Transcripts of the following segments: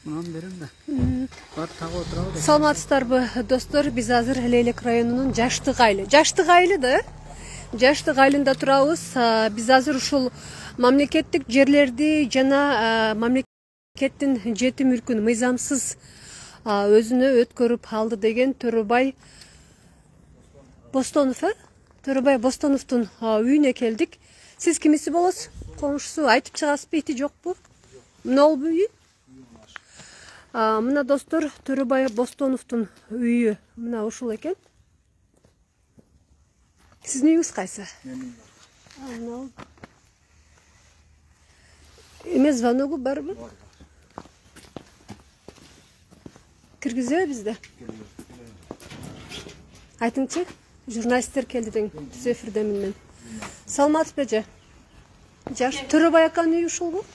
Мынаны берем да. Бар тагы отурабы. Саламатсыздарбы, достор? Биз азыр Лейлек районунун Жаштык айылы. Жаштык айылы да? Жаштык айылында турабыз. Биз азыр ушул мамлекеттик жерлерди жана мамлекеттин жети мүлкүн мыйзамсыз өзүнө өткөрүп алды деген Төрөбай Бостонов, Төрөбай Бостоновдун үйүнө келдик. Сиз кимиси болосуз? Комшусу айтып чыгасызбы, ити жокпу? Эмне болду үйү? Мына достор, Төрөбай Бостоновдун үйү мына ушул экен. Сиздин үйүңүз кайсы? Менин. Эме звоногу барбы? Киргизебиз бизде? Айтыңчы, журналисттер келди дең, түз эфирдемин мен. Саламатсызбы эже? Төрөбай аканын үйү ушулбу?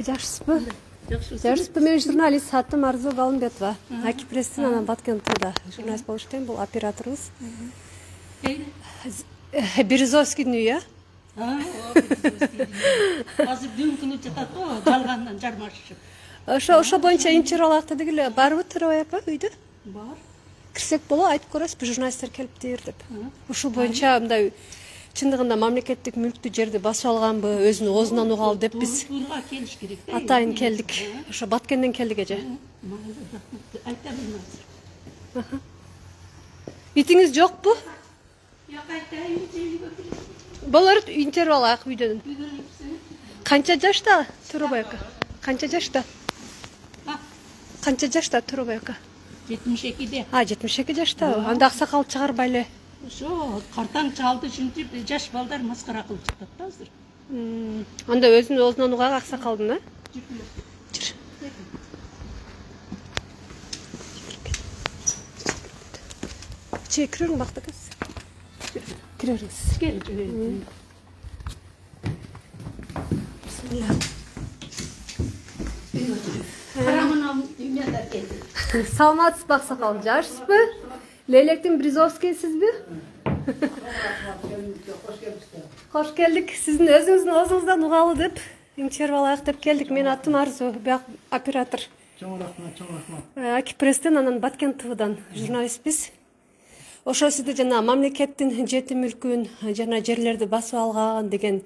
Жакшысызбы? Жакшысызбы? Мен журналист Аттым Арзу Галымбетова. Аки пресстин анан Баткентда журналист болуп иштейм, бул операторубуз. Березовскийдин үйү, Азыр дүн күнү жатат го, жалгандан жармашып. Ошо боюнча инчер алакта дегиле барбы Төрөбай ака үйдө? Бар. Кирсек болобу, айтып көрөсүзбү, журналисттер келиптир деп. Ушул боюнча мындай чындыгында мамлекеттик мүлктү жерди басып алганбы, өзүнүн оозунан угалы деп биз Турга келиш керек. атайын келдик. Ошо Баткенден келдик эже. Айта билмем. Итиңиз жокпу? Жок, айтайын, үйгө кирip. Болор интервью алайык үйдөн. Канча жашта Төрөбай ака? Канча жашта? Канча жашта Төрөбай ака? 72-де. 72 жашта. Анда аксакал чыгарбай эле. Ошо картаң чалды, ушинтип жаш балдар маскара кылып чыгат да азыр. Анда өзүнүн оозунан угак аксакалдын, а? Жүр. Кирөң бакта кыз. Кирөңүз. Кел. Бисмилlah. Карамынан дүйнөдө келди. Саламатсызбы аксакал, жашсызбы? Лейлектин Бризовскийсизби? Кош келдик. Сиздин өзүңүздүн оозуңуздан угалы деп интервью алайык деп келдик. Мен аттым Арзу, бияк оператор. Чоң рахмат. Аки пресстен анан Баткен ТВдан журналистпиз. Ошо сизди жана мамлекеттин жети мүлкүн жана жерлерди басып алган деген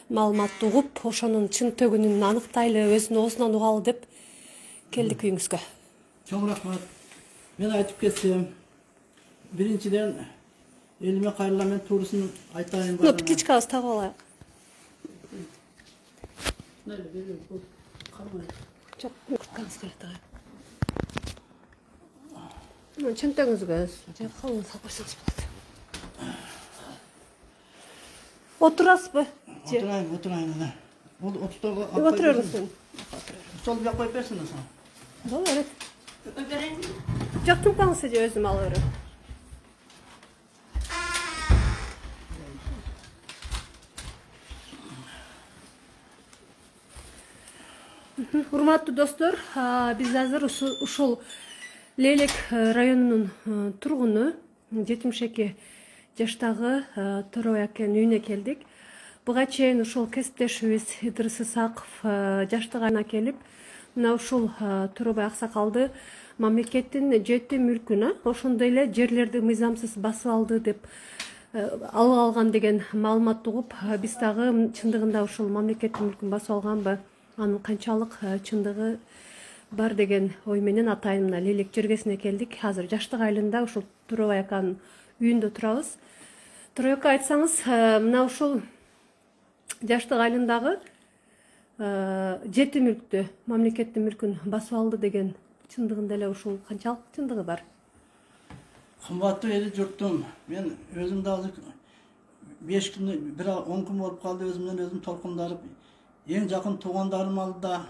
маалыматты угуп, ошонун чын төгүнүн аныктайлы, өзүнүн оозунан угалы деп келдик үйүңүзгө. Чоң рахмат. Мен айтып кетсем, биринчиден элиме кайрыла мен туурусын айтайын бар. Птичкабыз тагып алайык. Жок, курткаңыз керек тагы. Чөнтөгүңүзгө калын салып койсоңуз болот. Отурасызбы? Отурайын ана. Бул отуртого Отура берсин. Сол бияк коюп берсин аса. Болот. Жок, тумкаңызды же өзүм алып берем. Урматтуу достор, биз азыр ушул Лейлек районунун тургуну 72 жаштагы Төрөбай аканын үйүнө келдик. Буга чейин ушул кесиптешибиз Идырыс Исаков Жаштык айылына келип, мына ушул Төрөбай аксакалды мамлекеттин жети мүлкүн, ошондой эле жерлерди мыйзамсыз басып алды деп алып алган деген маалыматты угуп, биз дагы чындыгында ушул мамлекеттин мүлкүн басып алганбы, анын канчалык чындыгы бар деген ой менен атайын мына Лейлек жергесине келдик. Азыр Жаштык айылында ушул Төрөбай аканын үйүндө турабыз. Төрөбай ака, айтсаңыз, мына ушул Жаштык айылындагы жети мүлктү, мамлекеттин мүлкүн басып алды деген чындыгында эле ушул канчалык чындыгы бар? Кымбаттуу эл журтум, мен өзүм да азыр 5 күн, 10 күн болуп калды, өзүмдөн өзүм толкунданып, эң жакын туугандарым алдыда,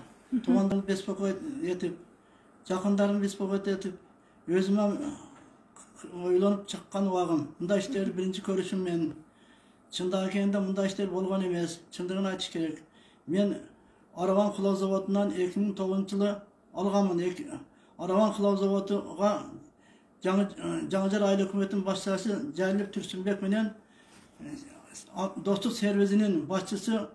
туугандарым беспокоит этип, жакындарым беспокоит этип, өзүмө ойлонуп чыккан убагым. Мындай иштерди биринчи көрүшүм мен. Чындыгы экенде мындай иштер болгон эмес. Чындыгын айтыш керек. Мен Араван кулоо заводунан 2009-жылы алганмын. Араван кулоо заводуга Жаңыжар айыл өкмөтүнүн башчысы Жайлып Түрсүнбек менен достук сервизинин башчысы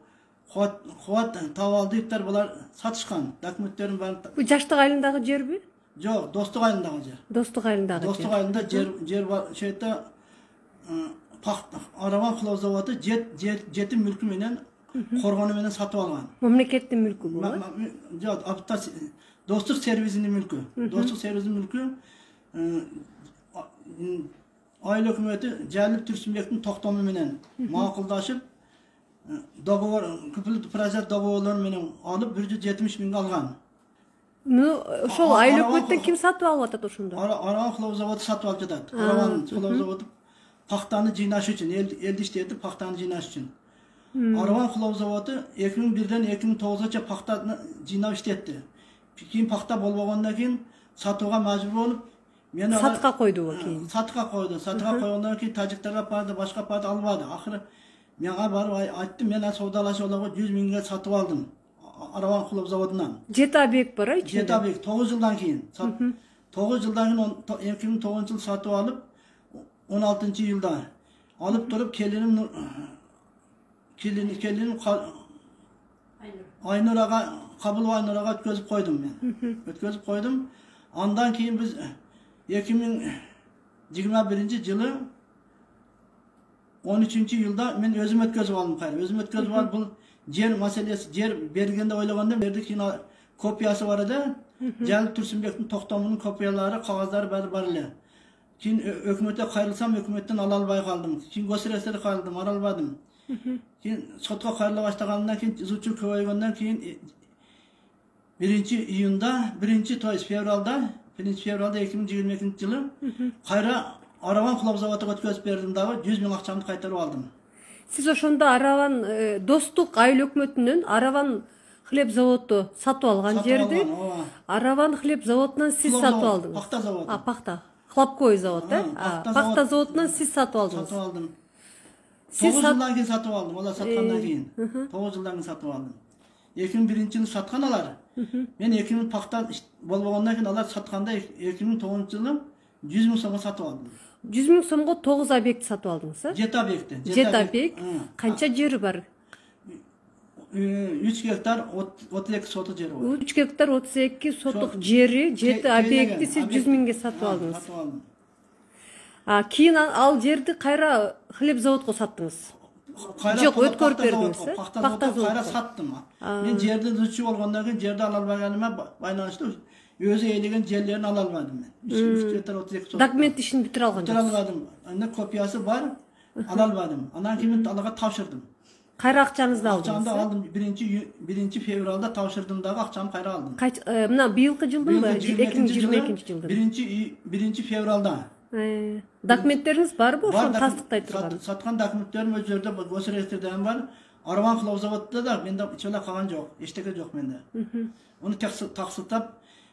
Kuvat tavaldıklar bular satışkan. Dokumentlerin var. Bu Жаштык айылындагы жерби? Yok, Dostluk ayındaki yer. Достук айылындагы Dostluk жер. ayında yer var. Şeyde Aravan Kulav Zavodi jetim mülkü menen korgonu menen satıp algan. Мамлекеттин мүлкү бул. Yok, apta Dostluk servisinin mülkü. Dostluk servisinin mülkü Aile hükümeti Celil Türsünbek'in toktamı menen makıldaşıp küpülü proje dogovorları menen alıp 170 bin algan. Ошол айыл өкмөттөн ким сатып алып атат ошондо? Aravan Kulav Zavodi satıp alıp жатат. Aravan Kulav Zavodi paxtanı jinaş için, elde işleyip paxtanı jinaş için. Aravan Kulav Zavodi 2001'den 2009'a paxtanı jinaş işletti. Keyin paxta bolmagandan keyin satıga majbur olup Сатка койду бул кийин. Satıga koydu. Satıga koygandan keyin tajiklarga bardı, başka parti almadı. Ahırı mena barıp ayttım, men savdalaşıp olaga 100 mingge satıp aldım. Aravan Kulav Zavodidan. Жети объект бар ичинде. Жетабек 9 yıldan keyin. 9 yıldan keyin 2009 yıl satıp alıp 16. yılda alıp durup kelinim Aynur'a kabul Aynur'a ötközüp koydum ben. Ötközüp koydum. Ondan keyin biz 2021 yılı 13. yılda men özüm ötközüp aldım kayra. Özüm ötközüp alıp bu yer meselesi, yer bergende oylaganda berdik yine kopyası var edi. Celil Türsünbek'in toktamının kopyaları, kağızları bar ele. Keyin hükümete kayrilsam hükümetten alalbay kaldım. Keyin gösteresleri kayrildim, aralbadım. Keyin sotga kayrıla başlagandan keyin zuçu koygandan keyin 1 iyunda, 1 fevralda 2022 yılı kayra Aravan Kulav Zavodiga ötközüp berdim dagı 100 ming akçamды kaytarıp aldım. Siz ошондо Араван Достук айыл өкмөтүнүн Араван хлеб заводу сатып алган жерди Араван хлеб заводунан сиз сатып алдыңыз. Пахта заводу. Пахта. Хлопкой завод, да? Пахта заводунан сиз сатып алдыңыз. Satıp aldım. Siz 9 yıldan keyin satıp aldım. Ola satkandan keyin. 9 yıldan keyin satıp aldım. 2001 yılı satkan alar. Men 2000 pahta bolmagandan keyin alar satkanda 2009 yılı 100 ming so'mga satıp aldım. 100 ming so'mго 9 объект сатып алдыңыз, а? Jet объекти. Jet объект. Канча жери бар? 3 hektar 32 sotuk jeri var. 3 гектар 32 сотук жери, Jet объекти siz 100 миңге сатып алдыңыз. Satıp aldım. Кийин ал жерди кайра хлеб заводго саттыңыз. Жок, өткөрүп бердиңиз, э? Пахта заводго кайра sattım. Men жерди зучу болгондон кийин жерди ала албаганыма байланыштуу өзү ээлеген жерлерин ала албадым мен. 3 hektar 32 sotuk. Документ ишин бүтүрө алган Бүтүрө албадым. Анда копиясы бар. Ала албадым. Анан кийин алага тапшырдым. Кайра акчаңызды Акчамды алдыңыз. aldım. 1 fevralda tavşırdım dağı akçamı kayra aldım. Мына быйылкы жылдынбы? 2022 жылдын. 1 fevralda. Документтериңиз барбы? Ошону тастыктай турган. Satkan dokumentlerim öz жерде gösteresterden var. Aravan Kulav Zavodi'da da mende içine kalan yok. Eşteke yok mende. Onu taksıtap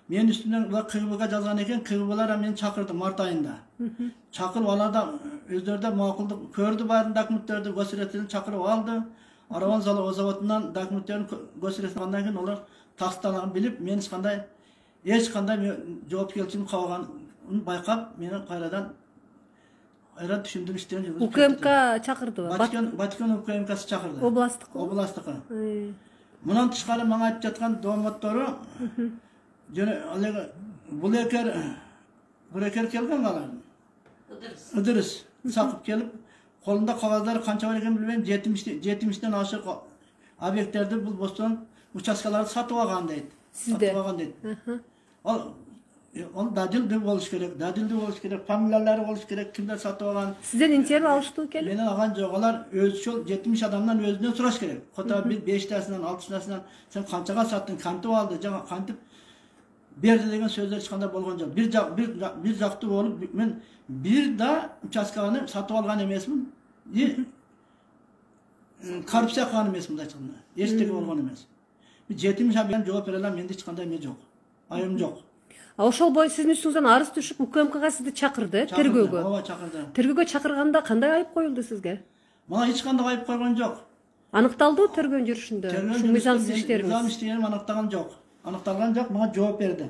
men üstünden ular kıybıga жазган экен, кыйбылар мени чакырды март айында. Чакырып алар да өздөрү да макулдук көрдү баарын документтерди gösteresterden чакырып алды. Aravan Zavodi'нан документтерин gösteresterden кийин олар тасталганын билип, мен эч кандай жоопкерчилик кабылганын байкап, мени кайрадан түшүндүм иштен жүргүзүп. УКМК чакырдыбы? Баткен УКМКсы чакырды. Областтыкы. Мунан тышкары мага айтып жаткан домоттору жана алега бул экер келген алар. Ыдырыс сакып келип, колунда кагаздары канча бар экенин билбейм, 70ден ашык объекттерди бул бостон участкаларды сатып алган дейт. Сизде? Ол дадилдүү болуш керек, фамилиялары болуш керек, кимдер сатып алган. Сизден интервью алыштуу келип? Менен алган жок, алар өзүчөл 70 адамдан өзүнөн сураш керек. Кота 5тасынан, 6тасынан сен канчага саттың, кантип алды, жана кантип берди деген сөздөр чыкканда болгон жок. Бир жактуу болуп, мен бир да участканы сатып алган эмесмин. Коррупция кылган эмесмин да чыкканда. Эчтеке болгон эмес. 70 адамдан жооп бере алам, менде эч кандай эме жок. Айым жок. Ошол бою сиздин үстүңүздөн арыз түшүп, УКМКга сизди чакырды, тергөөгө. Ооба, чакырды. Тергөөгө чакырганда кандай айып коюлду сизге? Мага эч кандай айып койгон жок. Аныкталдыбы тергөө жүрүшүндө? Ушул мыйзамсыз иштериңиз? Мыйзам иштерим аныкталган жок. Аныкталган жок, мага жооп берди.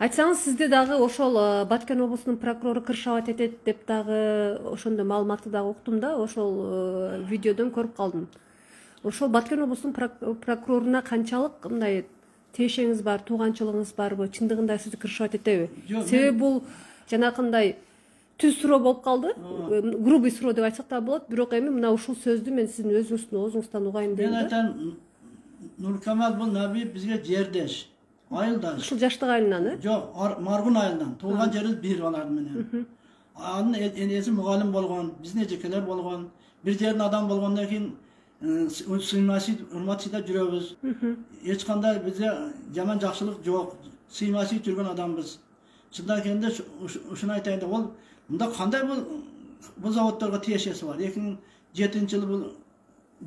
Айтсаңыз, сизде дагы ошол Баткен облусунун прокурору кыршабат этет деп дагы ошондой маалыматты дагы уктум да, ошол видеодон көрүп калдым. Ошол Баткен облусунун прокуроруна канчалык мындай тиешеңиз бар, тууганчылыгыңыз барбы? Чындыгында сизди кыршабат этеби? Себеби бул жанакындай түз суроо болуп калды. Грубый суроо деп айтсак да болот, бирок эми мына ушул сөздү мен сиздин өзүңүздүн угайын дейм. Мен айтам, Нуркамал бул наби бизге жердеш, айылдаш. Ушул жаштык айылынан, Жок, Маргун айылынан. Туулган жерибиз бир алар менен. Анын энеси мугалим болгон, биздин эжекелер болгон, бир жердин адам болгондон кийин сыймасый урматчыда жүрөбүз. Эч кандай бизде жаман жакшылык жок. Сыймасый жүргөн адамбыз. Чында экенде ушуну айтайын да, ол мында кандай бул заводторго тиешеси бар. 2007-жылы бул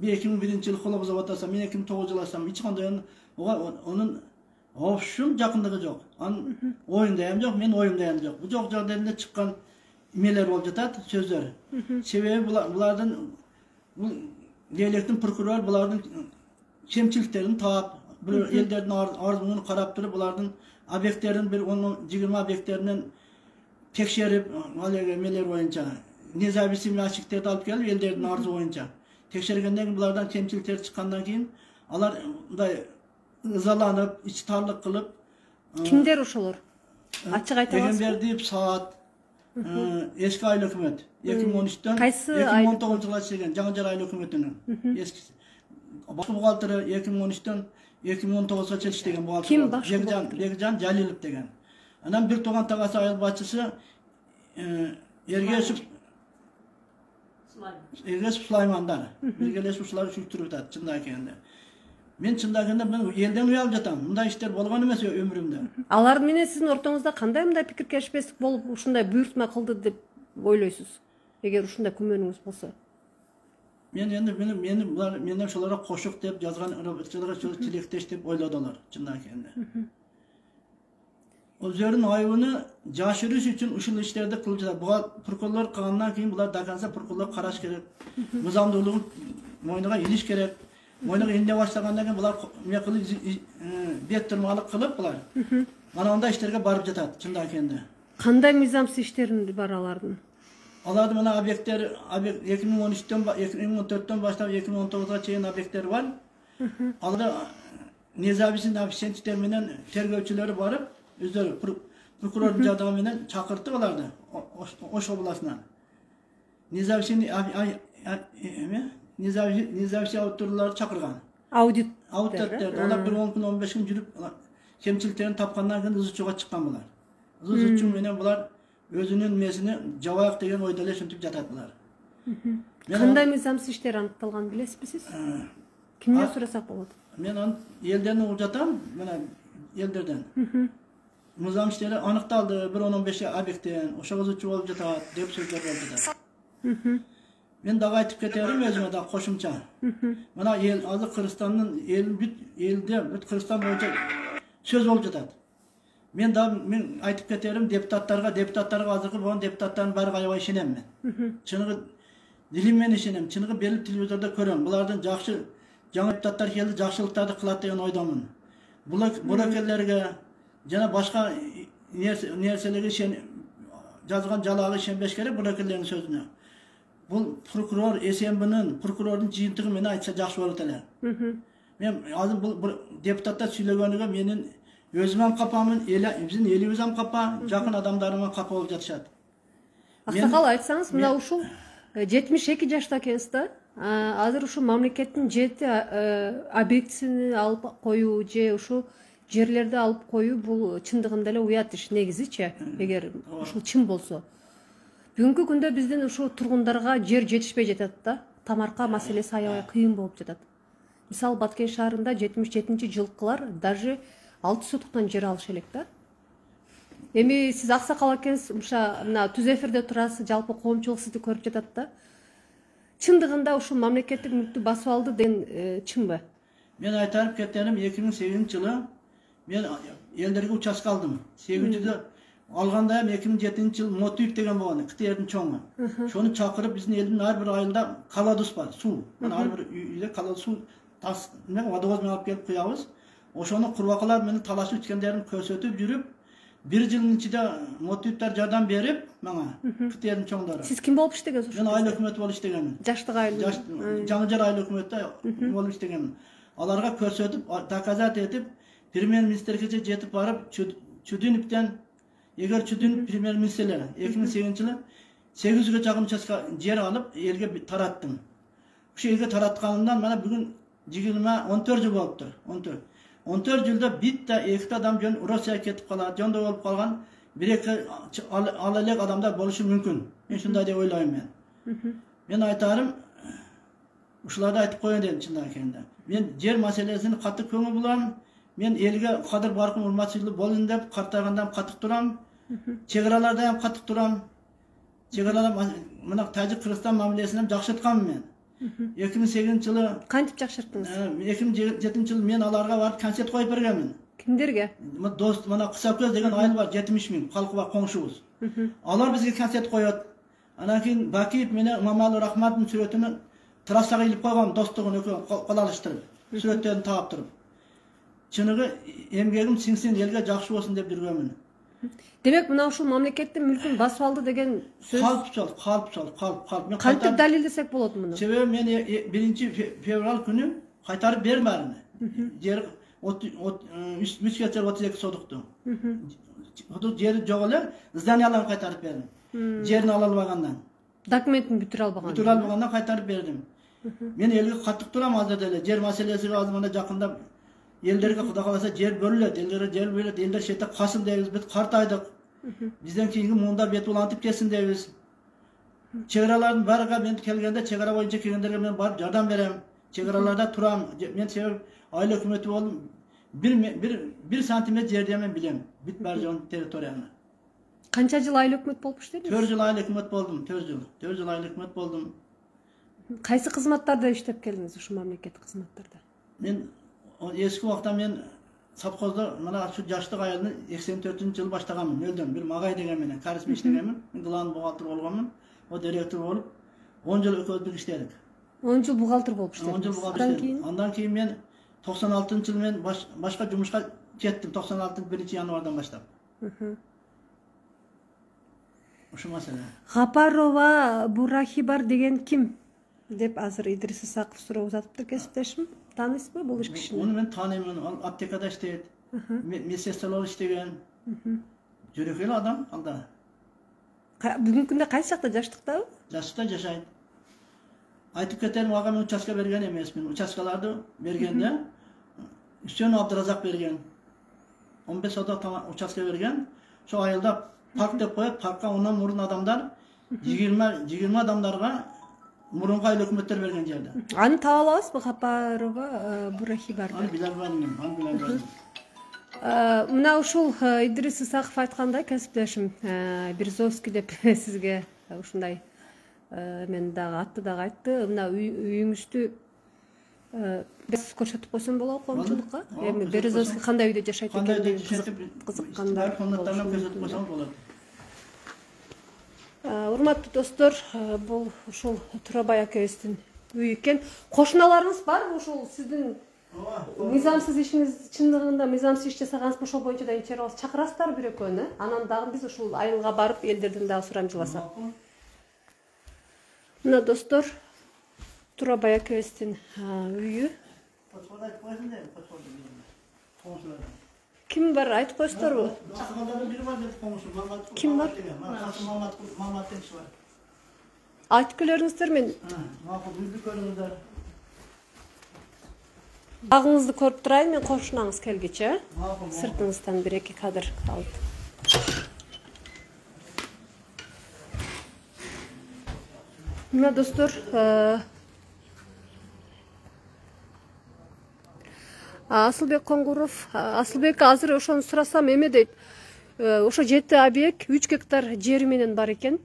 2001-жылы коло завод аса, мен 2009 жылы асам, эч кандай онун офшун жакындыгы жок. Анын оюнда ham жок, мен оюмда ham жок. Бул жок жагдайында чыккан эмелер болуп жатат, сөздөр. Себеби булардын бул диалектин прокурор булардын кемчиликтерин таап, бир элдердин арзуун карап туруп, булардын объекттерин бир 10-20 объекттеринен текшерип, алеге эмелер боюнча независимый ачыктарды алып келип, элдердин арзу боюнча текшергенден кийин булардан кемчиликтер чыккандан кийин алар мындай ызаланып, ич тарлык кылып. Кимдер ошолор? Ачык айта аласызбы? Эгембердиев Саат, эски айыл өкмөт 2013-төн 2019 жылга чейин жаңы жар айыл өкмөтүнүн эски баш бухгалтеры 2013-төн 2019-га чейин иштеген бухгалтер. Ким баш Бекжан Жалилов деген. Анан бир тууган тагасы айыл башчысы Ергешев Сулаймандар. Биргелешип ушулар жүрүп жатат, чында экенде. Мен чында экенде мен элден уялып жатам. Мындай иштер болгон эмес өмүрүмдө. Алар менен сиздин ортоңузда кандай мындай пикиркешпестик болуп, ушундай буйртма кылды деп ойлойсуз? Эгер ушундай күмөнүңүз болсо. Мен енді мені ошолорго кошук деп жазган тилектеш деп ойлодулар, чында экенде. Өздөрүнүн айыбын жашырыш үчүн ушул иштерди кылып жатат. Буга прокурорлор кылгандан кийин булар доконца прокурорлор караш керек. Мыйзамдуулугун мойнуга илиш керек. Мойнуга илине баштагандан кийин булар эмне кылып бет турмалык кылып булар. Mana андай иштерге барып жатат, чында экенде. Кандай мыйзамсыз иштерин бар алардын? Аларды мына объекттер 2013-төн 2014-төн баштап 2019-га чейин объекттер бар. Аларды независимый официанттер менен тергөөчүлөрү барып, өздөрү прокурордун жардамы менен чакыртып аларды Ош областынан. Независимый аудиторлорду чакырган. Аудиторлор олар бир 10 күн 15 күн жүрүп кемчиликтерин тапкандан кийин ызычууга чыккан булар. Ызычуу менен булар өзүнүн месини жабайык деген ойдо эле ушинтип жатат булар. Кандай мыйзамсыз иштер аныкталган билесизби сиз? Кимден сурасак болот? Мен аны элден угуп жатам, мына элдерден. Мыйзам иштери аныкталды, бир 10-15 объекттен, ошого ызычуу болуп жатат деп сөздөр болуп жатат. Мен дагы айтып кетерим өзүмө да кошумча. Мына азыр Кыргызстандын элде бүт Кыргызстан боюнча сөз болуп жатат. Мен айтып кетерим депутаттарга азыркы болгон депутаттардын баары аябай ишенем мен. Чыныгы дилим менен ишенем, чыныгы берилип телевизордо көрөм. Булардын жакшы жаңы депутаттар келди, жакшылыктарды кылат деген ойдомун. Буракелерге жана башка нерселерге жазган жалаага ишенбеш керек буракелердин сөзүнө. Бул прокурор СМБнын прокурордун жыйынтыгы менен айтса жакшы болот эле. Мен азыр бул депутаттар сүйлөгөнүгө менин өзүм капамын, биздин элибиз капа, жакын адамдарым капа болуп жатышат. Аксакал, айтсаңыз, мына ушул 72 жашта экенсиз да. Азыр ушул мамлекеттин 7 объектисин алып коюу же ушул жерлерди алып коюу бул чындыгында эле уят иш негизичи, эгер ушул чын болсо. Бүгүнкү күндө биздин ушул тургундарга жер жетишпей жатат да. Тамарка маселеси аябай кыйын болуп жатат. Мисалы Баткен шаарында 77-жылкылар даже 6 сотуктан жер алыш элек да. Эми сиз аксакал экенсиз, мына түз эфирде турасыз, жалпы коомчулук сизди көрүп жатат да. Чындыгында ушул мамлекеттик мүлктү басып алды деген чынбы? Мен айтып кетерим, 2008-жылы мен элдерге участка алдым. 800 алганда 2007-жылы Мотуев деген болгон, Кытайдын чоңу. Шону чакырып биздин элдин ар бир айылда колодос бар, суу. Ар бир үйдө колодос суу тас, водовоз менен алып келип куябыз. Ошону курбакалар менен талашып ичкендерин көрсөтүп жүрүп, bir yılın içinde motivler jardam berip bana kıtayın çoğunları. Siz kim болып иштегенсиз ошол? Ben aile hükümeti olup iştegenim. Жаштык айыл. Жаңыжар aile hükümeti olup iştegenim. Alarga көрсөтүp, takazat etip, Premier Ministerge jetip barıp, Çudinip'ten, eğer Çudinip Premier Ministerler, 2008 yılı 800'e jakın участка yer alıp, elge tarattım. Şu elge taratkanından bana bugün 14 yıl oluptur. 14 yılda bitta ekti adam jön Rusya'ya ketip kalar, jönde olup kalgan bir iki alelek adamlar boluşu mümkün. Ben şunday diye oylayım ben. Ben aytarım, uşularda aytıp koyun dedim çından kende. Ben yer meselesini katı köngül bulam. Men elge kadir barkın urmatçılığı bolun dep kartargandan katık duram. Çegaralarda hem katık duram. Çegaralar mına Tacik Kırgızstan mamilesini jakşırtkan men. 2008 yılı Кантип жакшырттыңыз? 2007 yılı men alarga barıp konset koyup bergenmin. Kimlerге? Dost mana Kısaköz degen ayıl var 70 bin halkı var komşubuz. Alar bizge konset koyat. Anan keyin Bakip meni Mamalı Rahmat'ın süretini trassaga ilip koygan dostluğunu kolalıştırıp, süretlerini tağıp durup. Çınıgı emgegim sinsin elge jakşı bolsun dep жүрgөнмүн. Демек мына ушул мамлекеттин мүлкүн басып алды деген сөз Kalp. Men кантип далилдесек болот муну? Себеби men 1 fevral günü kaytarıp bermedim. Yer 3 geçer 32 soduktu. Hudud yeri jok ele zdaniyalarını kaytarıp berdim. Yerini alalbagandan. Документин бүтүрө албаган. Бүтүрө албагандан kaytarıp berdim. Men elge kattık duram hazırda ele. Yer meselesi azmana jakında ellerge Xuda kalasa yer bölület, ellere yer bölület, eller şete kasım deyiz, biz kartaydık. Bizden keyingi muğunda bet ulantıp kesin deyiz. Çegaraların barıga ben kelgende çegara boyunca kelgenderge ben barıp yardım verem. Çegaralarda turam. Men sebep aile hükümeti oldum. Bir santimetre yer diyemen bilem. Bit barjon teritoriyana. Канча жыл айыл өкмөт болуп иштедиңиз? 4 yıl aile hükümet oldum, 4 yıl. 4 yıl aile hükümet oldum. Кайсы кызматтарда иштеп келдиңиz ушу мамлекеттик кызматтарда? Men eski vaqtda men Sapkozda mana şu yaşlık ayılını 84 yıl başlaganmın, öldüm. Bir magay degen menen, karismi işlegenmin. Gılan buğaltır bolganmın. O direktör olup 10 yıl öközlük işledik. 10 жыл бухгалтер болуп 10 yıl иштедиңиz. buğaltır Андан işledim. кийин Ondan keyin men 96 yıl men başka jumuşka kettim. 96 1 yanvardan başlap. Şu mesele. Гапарова Бурахибар деген ким? Деп азыр Идрис Исаков суроо узатыптыр кесиптешим. Таанысызбы бул иш кишини? Onu men tanıyman. Al aptekada işleyet. Medsestralar işlegen. Jürekeli adam alda. Бүгүнкү күндө кайсы жакта жаштыктабы? Yaşta yaşayın. Aytıp keterim ağa men uçaska bergen emesmin. Uçaskalarda bergende Hüseyin Abdurazak bergen. 15 soda uçaska bergen. Şu ayılda park dep koyup parkka ondan murun adamlar 20 adamlarga murunga aile hükümetler bergen jerde. Аны таап алабызбы Гапарова Бурахибарды? Onu bilen ben. Мына ушул Идрис Исаков айткандай кесиптешим Березовский деп сизге ушундай мен дагы атты дагы айтты. Мына үйүңүздү көрсөтүп койсом болобу коомчулукка? Эми Березовский кандай үйдө жашайт экенин кызыккандар. Урматтуу достор, бул ушул Турабай акебиздин үйү экен. Кошуналарыңыз барбы ушул сиздин мыйзамсыз ишиңиз чындыгында мыйзамсыз иш жасаганыңыз ошол боюнча да ичери чакырасыздар бир экөөнү. Анан дагы биз ушул айылга барып элдерден дагы сурамжыласак. Мына достор, Турабай акебиздин үйү. Ким бар айтып коесуздарбы? Ким бар? Айтып келеріңіздер мен. Багыңызды көрүп турайын, мен кошунаңыз келгиче. Сыртыңыздан бир эки кадр алып. Мына достор, Асылбек Коңгуров, Асылбек азыр ошону сурасам эме дейт. Ошо 7 объект 3 гектар жери менен бар экен.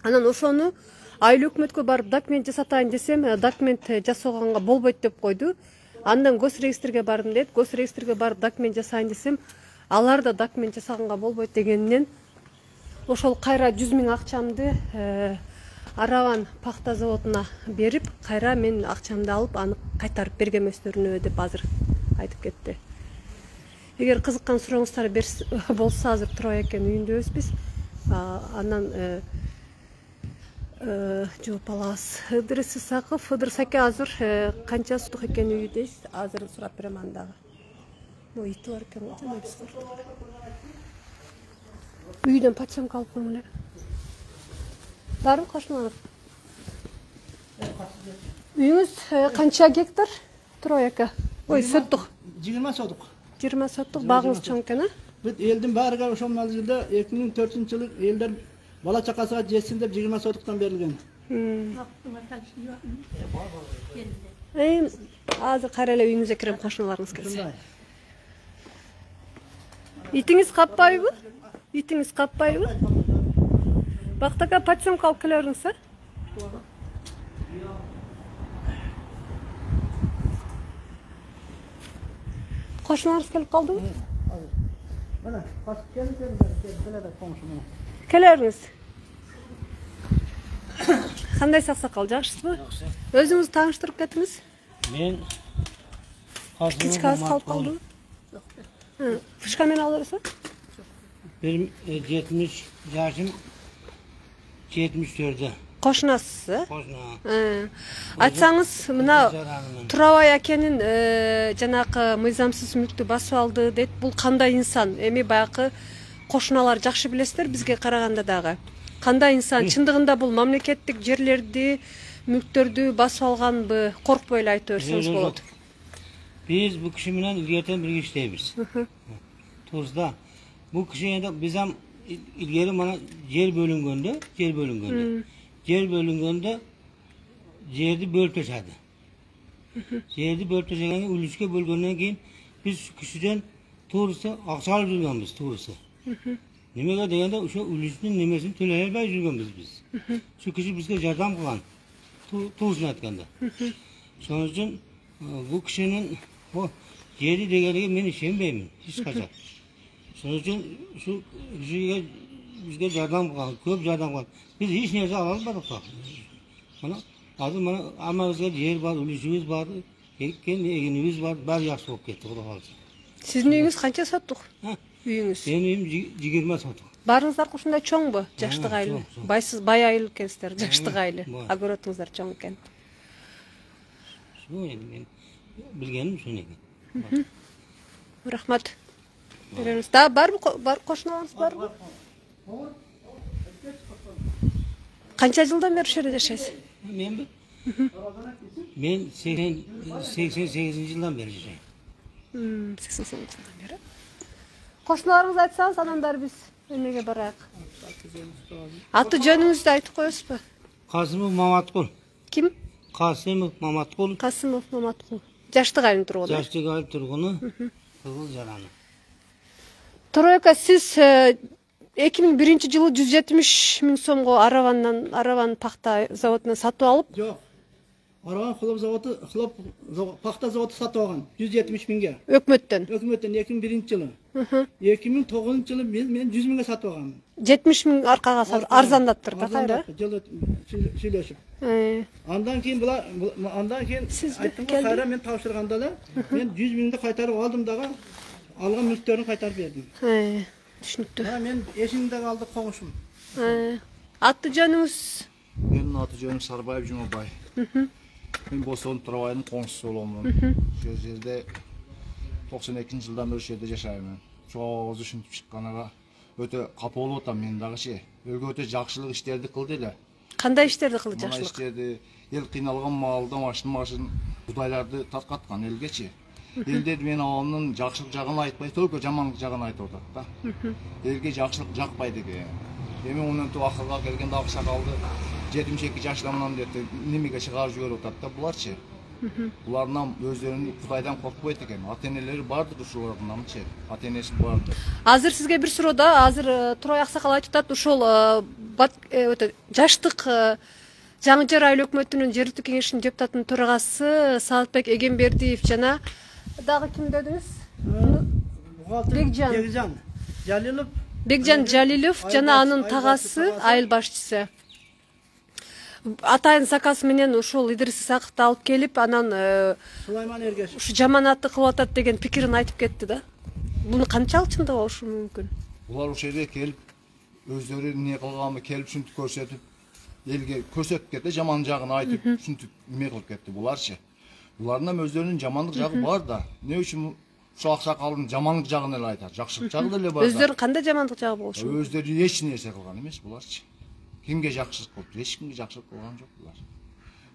Анан ошону айыл өкмөткө барып документ жасатайын десем, документ жасаганга болбойт деп койду. Андан госрегистрге бардым дейт. Госрегистрге барып документ жасайын десем, алар да документ жасаганга болбойт дегенинен ошол кайра 100 000 акчамды Араван пахта заводуна берип, кайра мен акчамды алып, аны кайтарып бергенместерине деп азыр айтып кетти. Эгер кызыккан сурооңуздар болсо азыр Тура экен үйүндөбүз биз. Анан жооп алабыз. Ыдырыс Исаков, Ыдырыс аке азыр канча сутук экен үйү дейсиз? Азыр сурап берем андагы. Бу ити бар экен го жана биз көрдүк. Үйдөн подсъемка алып коюң эле. Барбы кошуналар? Үйүңүз канча гектар? Тура аке. Ой, соттук. 20 сотук. 20 соттук багыңыз чоң экен, а? Biz elden bariga ошол мезгилде 2004-жылы элдер бала чакасына жетсин деп 20 сотуктан берилген. Азыр кайра эле үйүңүзгө кирем, кошуналарыңыз келсе. Итиңиз каппайбы? Итиңиз каппайбы? Бактака подсъемка алып келе бериңиз, а? Кошуналарыңыз келип калдыбы? Mana kasıp gelin de komşum. Келеріңіз. Қандай сақсақал, жақсысыз ба? Өзіңізді таныстырып кетіңіз. Мен Кичке аз қалып қалды. Фышкамен алырсыз? Benim 70 yaşım 74'de. Қошынасыз, Қошына. Айтсаңыз, мына Турабай акенин жанакы мыйзамсыз мүлктү басып алды дейт. Бул кандай инсан? Эми баягы кошуналар жакшы билесиздер, бизге караганда дагы. Кандай инсан? Чындыгында бул мамлекеттик жерлерди, мүлктөрдү басып алганбы? Коркпой эле айтып берсеңиз болот. Biz bu kişi bilen ilgileten bir işleyimiz. Tuzda. Bu kişiye de bizim ilgili bana yer bölüngönde, Yer bölüngönde yerdi bölteşedi. Yerdi bölteşeden ülüske bölgönden keyin biz şu kişiden to'g'risi aksa alıp жүргөнбүz, to'g'risi. Nimaga deganda o'sha ulushning nimesini to'lay olmay жүргөнбүz biz. Shu kishi bizga yordam qilgan. To'g'risini aytganda. Shuning uchun bu kishining bu yeri deganiga men ishonmayman hech qachon. Shuning uchun shu kishiga bizga yordam qilgan, ko'p yordam qilgan. Biz hech narsa ala olmadik. Mana hozir mana hammamizga yer bor, ulushimiz bor, ekinimiz bor, bari yaxshi bo'lib ketdi, xudo xohlasa. Sizin үйіңіз қанша соттық? Үйіңіз? Benim uyum 20 sotuk. Барыңыздар ушундай чоңбу? Жаштык айлы. Бай айлы экенсиздер, жаштык айлы. Огородуңуздар чоң экен. Şu men bilgenim şunu ekan. Рахмат. Беребиз. Да, бар кошуналарыңыз барбы? Канча жылдан бери ушул жерде жашайсыз? Menmi? Men 88 yıldan beri yaşayım. 88 жылдан бери. Кошуналарыңызды айтсаңыз, анан бери биз эмеге барайык. Аты жөнүңүздү айтып коесузбу? Kasımov Mamatkul. Ким? Kasımov Mamatkul. Касымов Маматкул. Жаштык айылдын тургуну. Жаштык айыл тургуну. Кызыл жараны. Торояка, сиз 2001-жылы 170 миң сомго Араван пахта заводунан сатып алып, Yok. Aravan xılop paxta zavodi satып algan 170 mingga. өкмөттөн. Hökümetten 2001-жылы. 2009-жылы men 100 mingga satып alganмын. 70 миң аркага сатып арзандаттыр да кайра. Жылы сүйлөшүп. Андан кийин айттым го кайра мен тапшырганда эле мен 100 миңди кайтарып алдым дагы алган мүлктөрүн кайтарып бердим. Түшүнүктүү. Мен эшиңде калды коңушум. Аты жөнүңүз? Менин аты жөнүм Сарбаев Жумабай. Мен Босон Турабайдын коңшусу боломун. Ошол жерде 92-жылдан бери ошол жерде жашайм. Чоң ушинтип чыкканага өтө капа болуп атам мен дагычы. Элге өтө жакшылык иштерди кылды эле. Кандай иштерди кылды Мына жакшылык? иштерди эл кыйналган маалда машин кудайларды таркаткан элгечи. Элде мен авамдын жакшылык жагын айтпай, только жамандык жагын айтып атат да. Элге жакшылык жакпайт экен. Эми онун акылга келгенде аксакалды 72 жаштамынан деп немеге чыгарып жиберип атат да буларчы. Булардан өздөрүнүн Кудайдан коркпойт экен. Ата-энелери бардыр ушулардынчы. Ата-энеси бардыр. Азыр сизге бир суроо да, азыр Турай аксакал айтып атат, ушул өтө жаштык Жаңы Жер айыл өкмөтүнүн жергиликтүү кеңешинин депутатынын төрагасы Саатбек Эгембердиев жана дагы ким дедиңиз? Бекжан Жалилов. Бекжан Жалилов жана анын тагасы айыл башчысы. Атайын заказ менен ушул Идрис Исаковду алып келип, анан Сулайман Эргеш. ушу жаманатты кылып атат деген пикирин айтып кетти да. Bunu qanchalik чындыгы болушу мүмкүн? Bular o şeyde gelip özleri ne kılganı kelip şuntip körsetip elge körsetip ketdi, jaman jagını aytıp şuntip nime kılıp ketdi bularçı. Bulardan özlerinin jamanlık jagı var da ne üçün şu aksakalın jamanlık jagını ele aytar, jakşılık jagı da ele var da. Өздөрүнүн кандай жамандык жагы болушу? Özleri hiç nerse kılgan emes bularçı. Kimge jakşılık kılıp, hiç kimge jakşılık kılgan jok bular.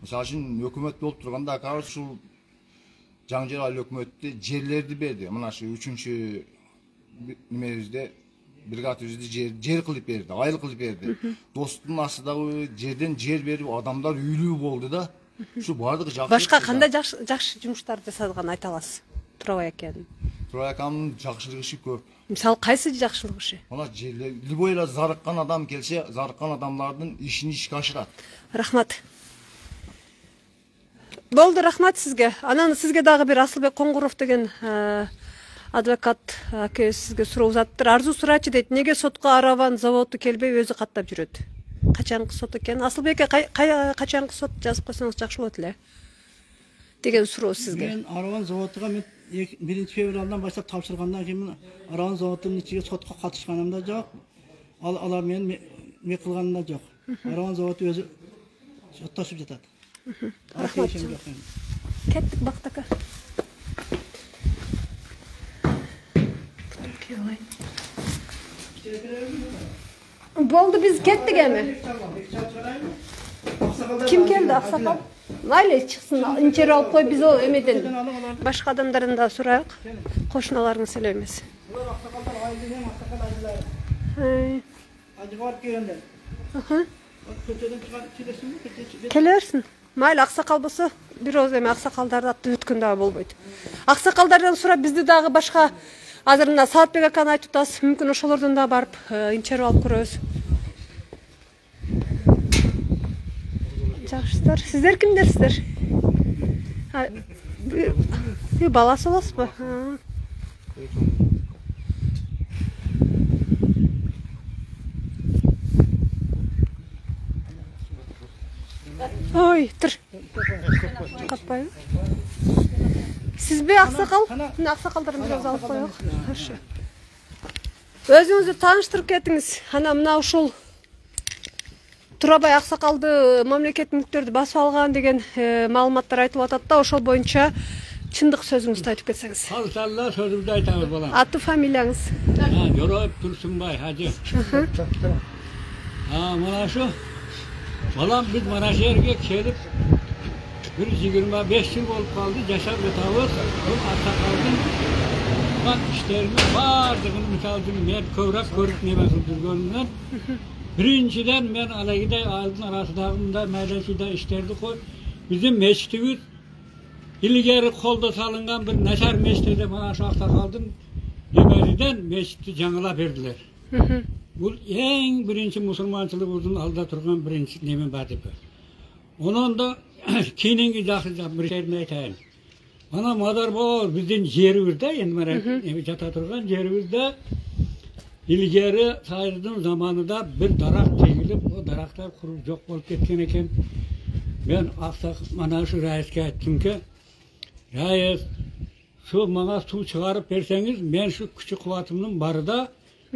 Mesela şimdi hükümet olup turganda akar şu Жаңжел hökümeti jerlerdi berdi. Mına şu 3-cü nimemizde brigadimizde jer kılıp berdi, ayıl kılıp berdi. Dostun asıdagı jerden jer berip adamlar üylүү boldu da. Şu bardık jakşı. Башка кандай жакшы жумуштарды жасадыгын айта аласыз? Турабай акенин. Турабай акамдын жакшылык иши көп. Мисалы кайсы жакшылык иши? Мына жерлер любой эле зарыккан адам келсе, зарыккан адамдардын ишин ишке ашырат. Рахмат. Болду, рахмат сизге. Анан сизге дагы бир Асылбек Коңгуров деген адвокат аке сизге суроо узаттыр. Арзу сурачы дейт, неге сотко Араван заводу келбей өзү каттап жүрөт? Качанкы сот экен? Асылбекке качанкы сот жазып койсоңуз жакшы болот эле деген суроо сизге. Мен Араван заводуга мен 1 февралдан баштап тапшыргандан кийин Араван заводунун ичиге сотко катышканым да жок. Алар мен не кылганым да жок. Араван заводу өзү соттошуп жатат. Рахмат. Кеттик Бактака. Болду, биз кеттик эми. Ким келди, аксакал? Майли чыксын, инчери алып кой, биз ол эмеден башка адамдардан да сурайык. Кошуналарыңыз эле эмес. Келерсин. Майли аксакал болсо, бир ооз эми аксакалдарды аттап өткөн дагы болбойт. Аксакалдардан сурап бизди дагы башка азыр мына Саатбек аканы айтып атабыз, мүмкүн ошолордон да барып интервью алып көрөбүз. Жакшысыздар. Сиздер кимдерсиздер? Баласы болосузбу? Ой, тур. Каппайбы? Сизби аксакал? Мына аксакалдарын бир алып коелук. Хорошо. Өзүңүздү тааныштырып кетиңиз. Ана мына ушул Турабай аксакалды мамлекет мүлктөрдү басып алган деген маалыматтар айтылып атат да, ошол боюнча чындык сөзүңүздү айтып кетсеңиз. Салсалла сөзүмдү айтабыз балам. Аты фамилияңыз? Жороев Турсунбай Хажы. Мына шу балам biz mana shu yerga kelib 125 yil bo'lib qoldi, yashab o'tamiz. Bu aksakalning bak ishlarini barligini misol uchun men ko'proq ko'rib nima qilib yurganimdan birinchidan men alagiday oldin orasidagi maydachida ishlarni qo'y. Bizim mescidimiz ilgari qo'lda solingan bir nashar mescidda mana shu aksakalning nimasidan mescidni jangilab berdilar. Bu en birinci musulmançılığımızın alda turgan birinci nemin vadifi. Onun da keyingi dahilde bir şeyini aytayım. Bana madar bol bizden yerimizde, yani jata turgan yerimizde ilgari sayırdın zamanında bir darak çekilip o daraklar kurup yok olup ketken eken. Ben aksak mana şu reisке aytdım ki, reis şu bana su çıkarıp verseniz ben şu küçük kuvvetimnin barıda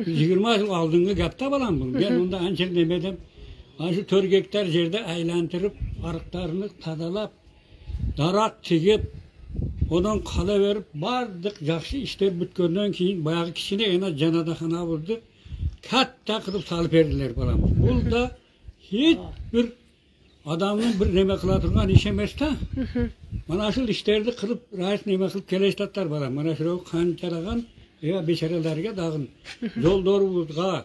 20 yıl aldığını gapta balam bunu. Ben onda ançel demedim. Şu 4 hektar yerde aylandırıp, arıklarını tadalap, darak çekip, ondan kala verip, bardık jakşı işler bütkönden keyin bayağı kişine ena janadaxana vurdu. Katta kılıp salıp verdiler balam. Burada hiç bir adamın bir neme kıla turgan iş emes ta. Mana şu işlerdi kılıp, reis neme kılıp keleştatlar balam. Mana şu kançalagan ya beşerelerge dağın yol doğrultuğa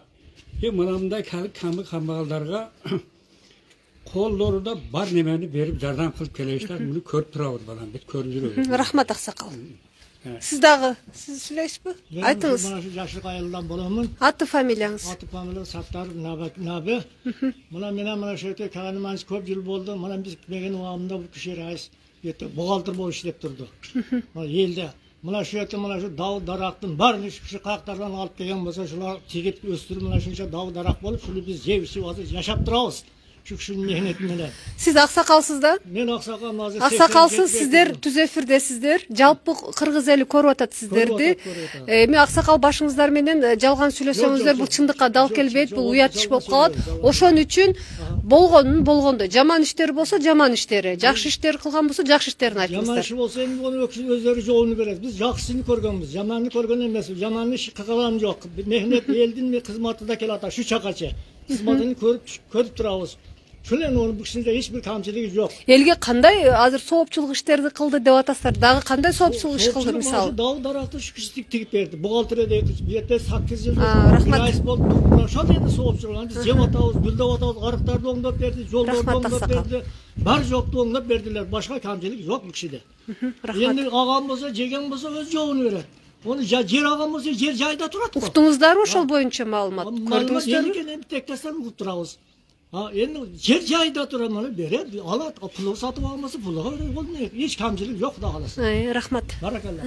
manamda kamı kambaldarga kol doğruda bar nemeni verip jardam kılıp keleşler bunu körüp turabız balam biz körüp жүрөбүz. Рахмат аксакал. Siz дагы siz сүйлөйсүзбү? Айтыңыз. Mana şu yaşlık ayıldan bolamın. Аты фамилияңыз? Atı familya Sattar Nabi. Mana şu yerде tanımans көп yıl boldu. Mana biz megen uamda bu kişi reis buğaltır boş işlep turdu. Elde Mına şu yerде mana şu dağ daraktın barın şu kayaklardan alıp kelgen bolsa şular çekip östürüp mana şuncha dağ darak bolup şunu biz jep içip yaşap turabız. şu kişinin mehneti menен. Siz aksakalsız da? Men aksakalım hazır. Аксакалсыз сиздер түз эфирдесиздер. Жалпы кыргыз эли көрүп атат сиздерди. Эми аксакал башыңыздар менен жалган сүйлөсөңүздөр бул чындыкка дал келбейт, бул уят иш болуп калат. Ошон үчүн болгонун болгондой, жаман иштери болсо жаман иштери, жакшы иштер кылган болсо жакшы иштерин Жаман айтыңыздар. işi bolsa endi onu özleri joğunu berет. Biz jakşısını körgөнбүз, jamanını körgөн emes. Jamanını iş kıkalan yok. Mehnet eldin mi kızmatı da kelata şu çakaçı. Kızmatını көрүп турабыз. Şulen onun bu kişide hiçbir kamçılığı yok. Элге кандай азыр соопчулук иштерди кылды деп атасыздар. Дагы кандай соопчулук иш кылды мисалы? Dağ daraktı şu kişilik tигип берди. Buhaltere deydi. Bir yerde 8 yıl. Rahmat. Reis boldu. Şol endi soopçuluğu. Biz jep atabız, güldep atabız, arıktardı oңдоп berdi, жолдорду Rahmat oңдоп Asakal. berdi. Bar joktu oңдоп berdiler. Başka kamçılık yok bu kişide. Endi ağam bolsa, jegen bolsa öz жоğunu berет. Onu jer ağam bolsa jer jayda turat. Уктуңуздарбы ошол боюнча маалымат? Көрдүңүздөрбү? Endi endi teklesden ukup turabız. Ha endi jer jayda turanları berет. Alat, pulu satıp alması pulu. Hiç kamçılık yok da kalası. Рахмат. Barakallah.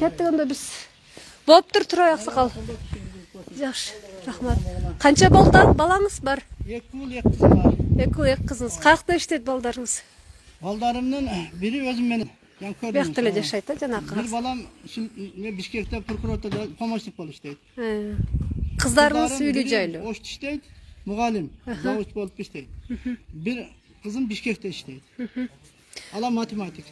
Кеттик анда биз. Болуптур турай аксакал. Жакшы, рахмат. Канча балаңыз бар? 2 ul 2 kızım var. 2 ul 2 кызыңыз. Каякта иштейт балдарыңыз? Baldarımın biri özüm benim. Yani Биякта эле жашайт да жанакы. Bir balam Bişkek'te prokuratorda pomoçluk bol işleydi. Кыздарыңыз үйлүү жайлуу. Oşt işleydi. Mugallim. Zavuç bolup işleydi. Bir kızım Bişkek'te işleydi. Ala matematik.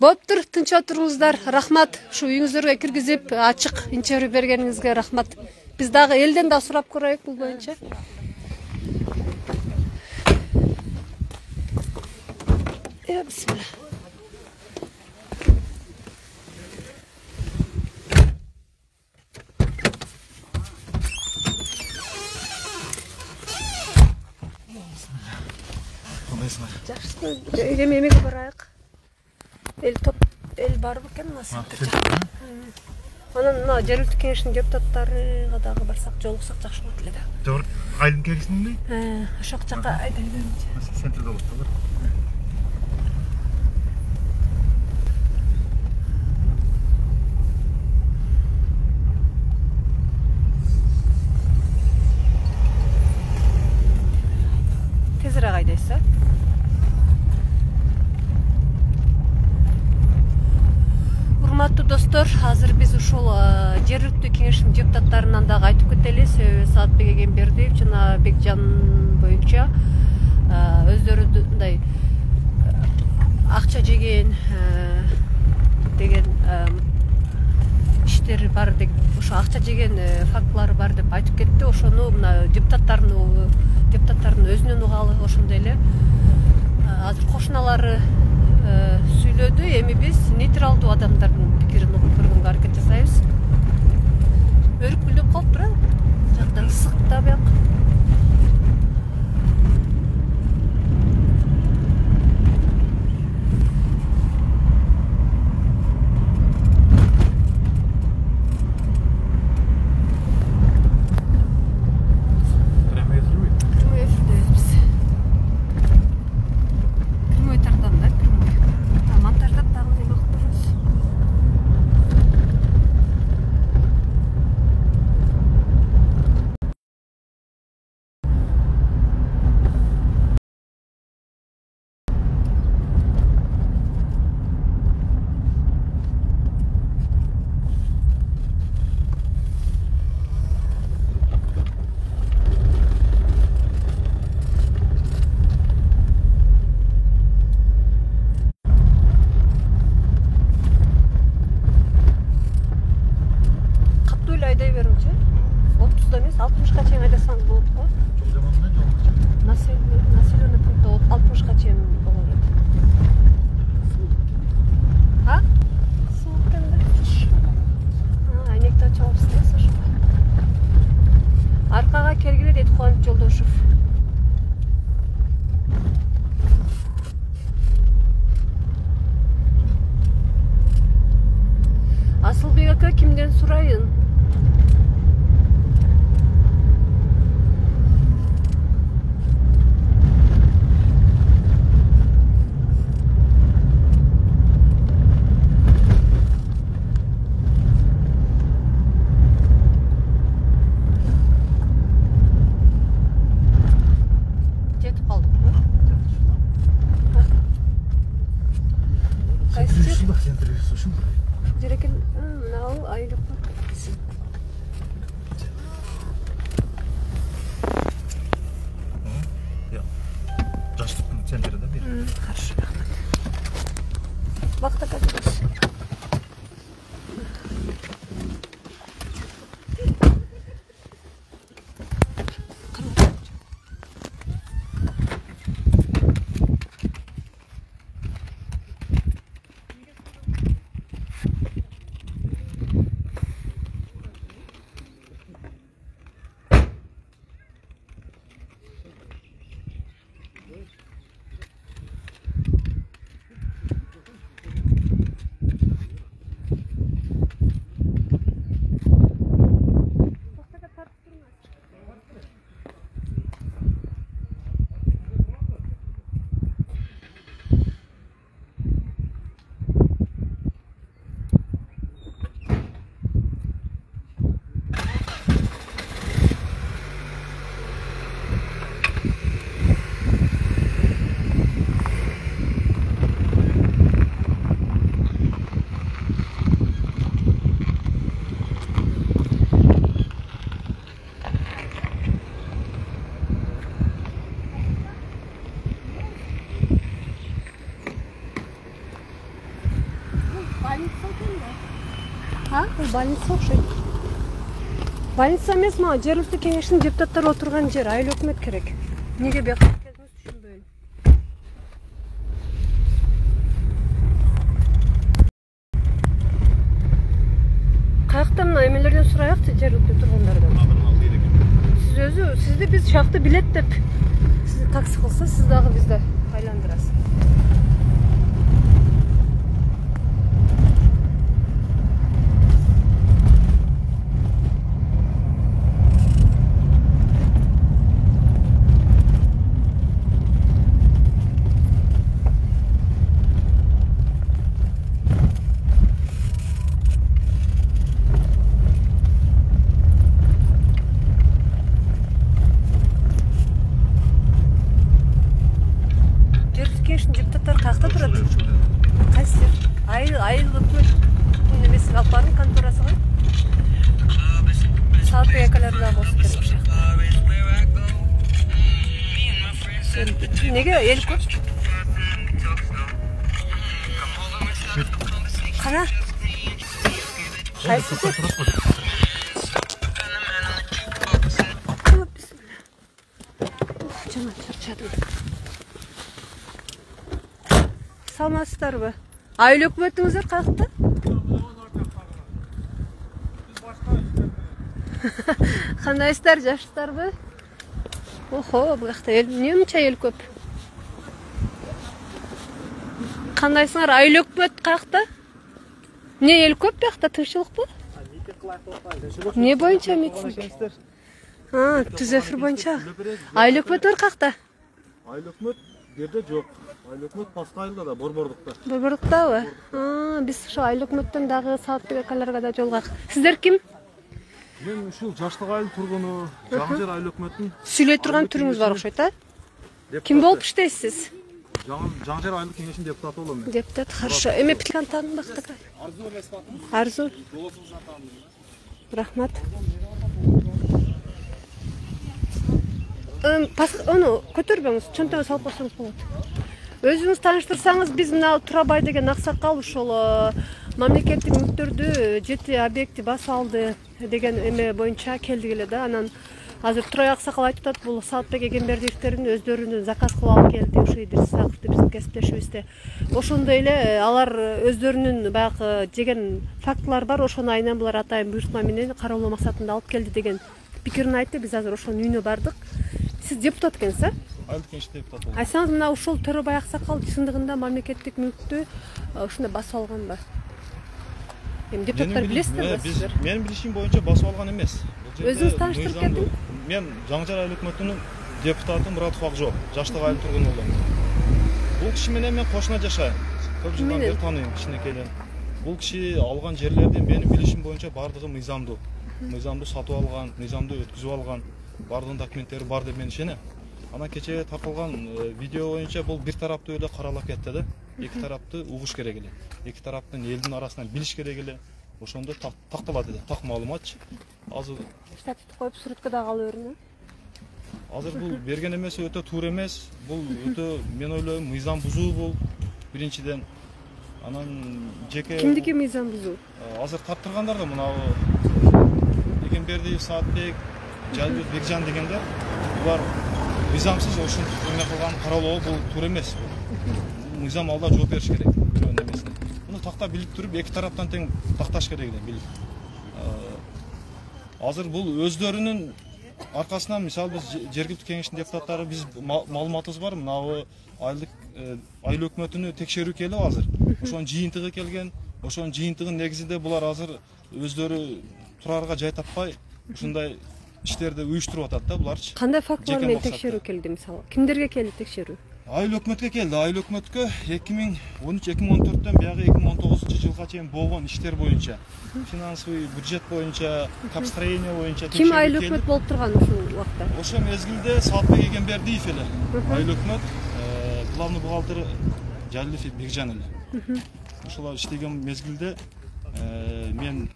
Болуптур, тынч отуруңуздар. Рахмат. Ушу үйүңүздөргө киргизип, ачык интервью бергениңизге рахмат. Биз дагы элден да сурап көрөйүк бул боюнча. Бисмилlah. Жакшы, эмеге барайык. Эл бар бекен насыптыр. Анан мына жергиликтүү кеңештин депутаттарыга дагы барсак, жолуксак жакшы болот эле да. Doğru. Aydın Kekisi'nin mi? Ошол жака айдай беринчи. Sentrede olurlar. Tezirээк айдайсыз. Урматтуу достор, азыр биз ушул жергиликтүү кеңештин депутаттарынан дагы айтып кетели. Себеби Саатбек Эгембердиев жана Бекжан боюнча өздөрү мындай акча жеген деген иштери бар деп, ошо акча жеген фактылары бар деп айтып кетти. Ошону мына депутаттардын өзүнөн угалы ошондой эле. Азыр кошуналары сүйлөдү. Эми биз нейтралдуу адамдардын пикирин угуп көргөнгө аракет жасайбыз. Өрүп гүлдөп калыптыр. Жакта ысык да бияк. Айдай беріңізші. 30'da емес, 60'ға чейін айдасаңыз болады ғой. Çok zamanında ne olmuş? Населенный пунктта 60'ға чейін болады. А? Суық кәнді. Әйнекті açып алыпсыз да, ошо. Аркаға келгиле дейт Кубаныч Жолдошев. Асылбек ака кимден сурайын? Бул больница окшойт. Больница эмес, мага жергиликтүү кеңештин депутаттары отурган жер, айыл өкмөт керек. Неге бияка келдиңиз түшүнбөйм. Каякта мына эмелерден сурайыкчы, жергиликтүү тургундардан. Сизди биз шафты билет деп сизди такси кылса, сиз дагы бизди айландырасыз. Депутаттар каякта турат? Кайсы? Айыл өкмөт немеси Алпанын конторасы ғой? Саат экаларда болуп керек. Неге эл көп? Кана? Кайсы? Жана чарчадым. Саламатсыздарбы? Айыл өкмөтүңүздөр каякта? Кандайсыздар, жакшысыздарбы? Охо, бул жакта эл эмне мынча эл көп? Кандайсыңар, айыл өкмөт каякта? Эмне эл көп бияқта, тынччылыкпы? Эмне боюнча митинг? Түз эфир боюнча. Айыл өкмөттөр каякта? Айыл өкмөт жерде жок. Айыл өкмөт башка айылда да, Борбордукта. Борбордуктабы? Биз ошо айыл өкмөттөн дагы Саатбек акаларга да жолугак. Сиздер ким? Мен ушул Жаштык айыл тургуну, Жаңжер айыл өкмөттүн Сүйлөй турган түрүңүз бар окшойт, Ким болуп иштейсиз? Жаңжер айыл кеңешинин депутаты болом мен. Депутат, хорошо. Эме Петкан таанын бактыка. Арзу. Рахмат. Onu көтөрбөңүз, чөнтөгү салып койсоңуз болот. Өзүңүз тааныштырсаңыз, биз мына Турабай деген аксакал ушул мамлекеттик мүлктөрдү 7 объекти басып алды деген эме боюнча келдик эле да. Анан азыр Турабай аксакал айтып атат, бул Саатбек Эгембердиевдердин өздөрүнүн заказ кылып алып келди, ошо Идирис Сакыпты биздин кесиптешибизде. Ошондой эле алар өздөрүнүн баягы жеген фактылар бар, ошону айынан булар атайын буйртма менен кароолоо максатында алып келди деген пикирин айтты. Биз азыр ошонун үйүнө бардык. Сиз депутат экенсиз, Айыл кеңешинин депутаты болом. Айсаңыз, мына ушул Турабай аксакал чындыгында мамлекеттик мүлктү ушундай басып алганбы? Эми депутаттар билесиздерби сиздер? Менин билишим боюнча басып алган эмес. Өзүңүз тааныштырып келдиңиз? Мен Жаңжер айыл өкмөтүнүн депутаты Муратов Акжол, Жаштык айыл тургуну болом. Бул киши менен мен кошуна жашайм. Көп жылдан бери тааныйм кичинекейден. Бул киши алган жерлердин менин билишим боюнча бардыгы мыйзамдуу. Мыйзамдуу сатып алган, мыйзамдуу өткүзүп алган, бардыгынын документтери бар деп мен ишенем. Ана кече тартылган видео боюнча бул бир тараптуу эле каралап кетти да. Эки тарапты угуш керек эле. Эки тараптын элдин арасынан билиш керек эле. Ошондо такталат эле, так маалыматчы. Азыр Штатты коюп сүрөткө да кала берине. Азыр бул берген эмеси өтө туура эмес. Бул өтө мен ойлойм мыйзам бузуу бул биринчиден. Анан жеке Кимдики мыйзам бузуу? Азыр таптыргандар да мына Эгембердиев, Саатбек, Жалбек Бекжан дегендер, булар мыйзамсыз ушинтип эме кылган каралоо бул туура эмес. Мыйзам алда жооп бериш керек. Муну тактап билип туруп эки тараптан тең такташ керек эле билип. Азыр бул өздөрүнүн аркасынан, мисалы биз жергиликтүү кеңештин депутаттары, биз маалыматыбыз бар, мына айыл өкмөтүнү текшерүү келип азыр. Ошонун жыйынтыгы келген, ошонун жыйынтыгынын негизинде булар азыр өздөрү турарга жай таппай ушундай иштерди уюштуруп атат да буларчы. Кандай фактылар менен текшерүү келди мисалы? Кимдерге келди текшерүү? Айыл өкмөткө келди. Айыл өкмөткө 2013-2014дөн баягы 2019-жылга чейин болгон иштер боюнча, финансовый бюджет боюнча, капстроение боюнча Ким айыл өкмөт болуп турган ушул убакта? Ошо мезгилде Саатбек Эгембердиев эле. Айыл өкмөт главный бухгалтер Жалбек Бекжан эле. Ошолор иштеген мезгилде мен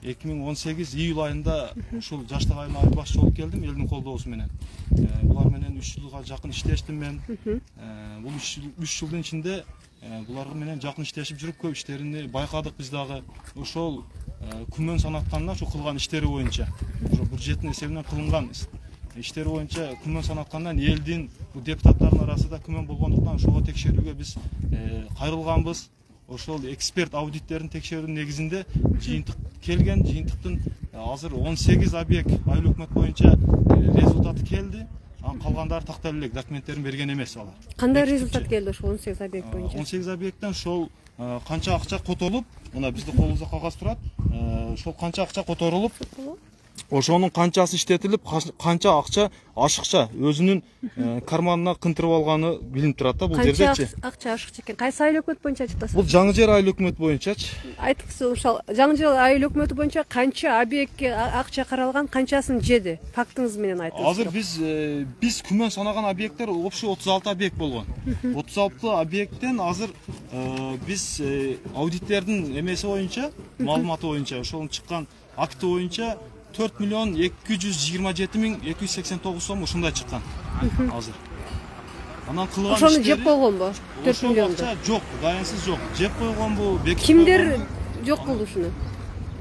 2018 июль айында ушул Жаштык айылына айыл башчы болуп келдим, элдин колдоосу менен. Булар менен 3 жылга жакын иштештим мен. Бул 3 жылдын ичинде булар менен жакын иштешип жүрүп көп иштерин байкадык биз дагы. Ошол күмөн санатканда ошо кылган иштери боюнча ошо бюджеттин эсебинен кылынган иштери боюнча күмөн санаткандан элдин бул депутаттардын арасында күмөн болгондуктан ошого текшерүүгө биз кайрылганбыз. Ошол эксперт аудиттерин текшерүүнүн негизинде жыйынтык келген. Жыйынтыктын азыр 18 объект айыл өкмөт боюнча результаты келди. Калгандары тактап элек документтерин берген эмес алар. Кандай результат келди ошол 18 объект боюнча? 18 объекттен ошол канча акча которулуп, мына биздин колубузда кагаз турат. Ошол канча акча которулуп, ошонун канчасы иштетилип, канча акча ашыкча өзүнүн карманына кынтырып алганы билинип турат да бул жердечи. Канча акча ашыкча экен? Кайсы айыл өкмөт боюнча айтып атасыз? Бул Жаңы Жер айыл өкмөт боюнчачы. Айтыңызчы, ошол Жаңы Жер айыл өкмөтү боюнча канча объектке акча каралган, канчасын жеди? Фактыңыз менен айтыңыз. Азыр биз күмөн санаган объекттер общий 36 объект болгон. 36 объекттен азыр биз аудиттердин эмеси боюнча, маалыматы боюнча, ошонун чыккан акты боюнча 4.227.289 сом ушундай чыккан азыр. Анан кылган иштери. Ошону жеп койгонбу? 4 миллионду. Жок, даянсыз жок. Жеп койгонбу, бекитип. Кимдер жок кылды ушуну?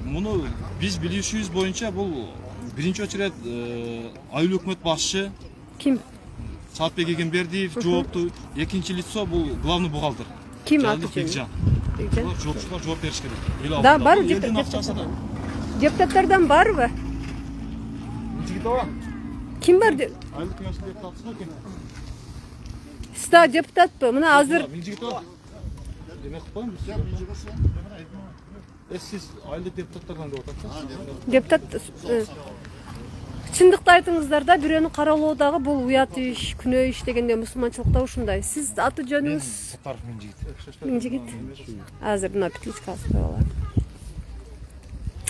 Муну биз билишибиз боюнча бул биринчи очеред айыл өкмөт башчы. Ким? Саатбек Эгембердиев жоопту, экинчи лицо бул главный бухгалтер. Ким аты жөнү? Жоопчулар жооп бериш керек. Да, бар элдин акчасы да. Депутаттардан барбы? Ким бар? Айыл кеңешинин депутаты экен. Сиз депутатпы? Мына азыр сиз айылдык депутаттардан деп атасыз. Депутат чындыкты айтыңыздар да, бирөөнү каралоодагы бул уят иш, күнөө иш дегенде мусулманчылыкта ушундай. Сиз аты жөнүңүз? Сатаров Миңжигит. Азыр мына петличкасы коелар.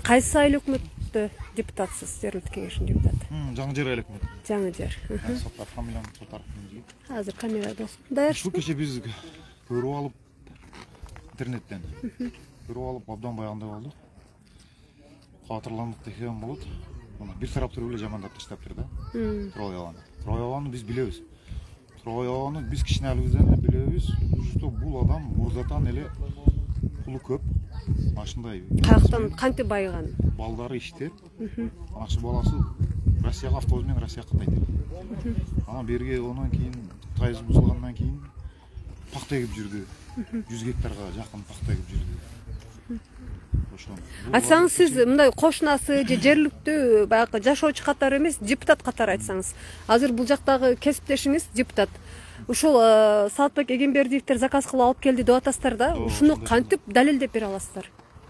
Кайсы айыл өкмөттө депутатсыз, жергиликтүү кеңештин депутаты? Жаңы Жер айыл өкмөтү. Жаңы Жер. Сатаров, фамилиям Сатаров Миңжигит. Азыр камерада даяр. Ушул кече биз көрүп алып интернеттен көрүп алып абдан баягындай болдук. Катырландык деген болот. Мына бир тараптуу эле жамандап таштаптыр да. Троябаны биз билебиз. Троябаны биз кичинелибизден эле билебиз, что бул адам мурдатан эле пулу көп. Машындай. Каяктан кантип байыган? Балдары иштеп, ашы баласы Россияга автобус менен Россияга каттайт. Анан берге онан кийин тайыз бузулгандан кийин пакта эгип жүрдү. 100 гектарга жакын пакта эгип жүрдү. Айтсаңыз, сиз мындай кошунасы же жергиликтүү баягы жашоочу катары эмес, депутат катары айтсаңыз. Азыр бул жактагы кесиптешиңиз депутат. Ушул Саатбек Эгембердиевдер заказ кылып алып келди деп атасыздар да. Ушуну кантип далилдеп бере аласыздар?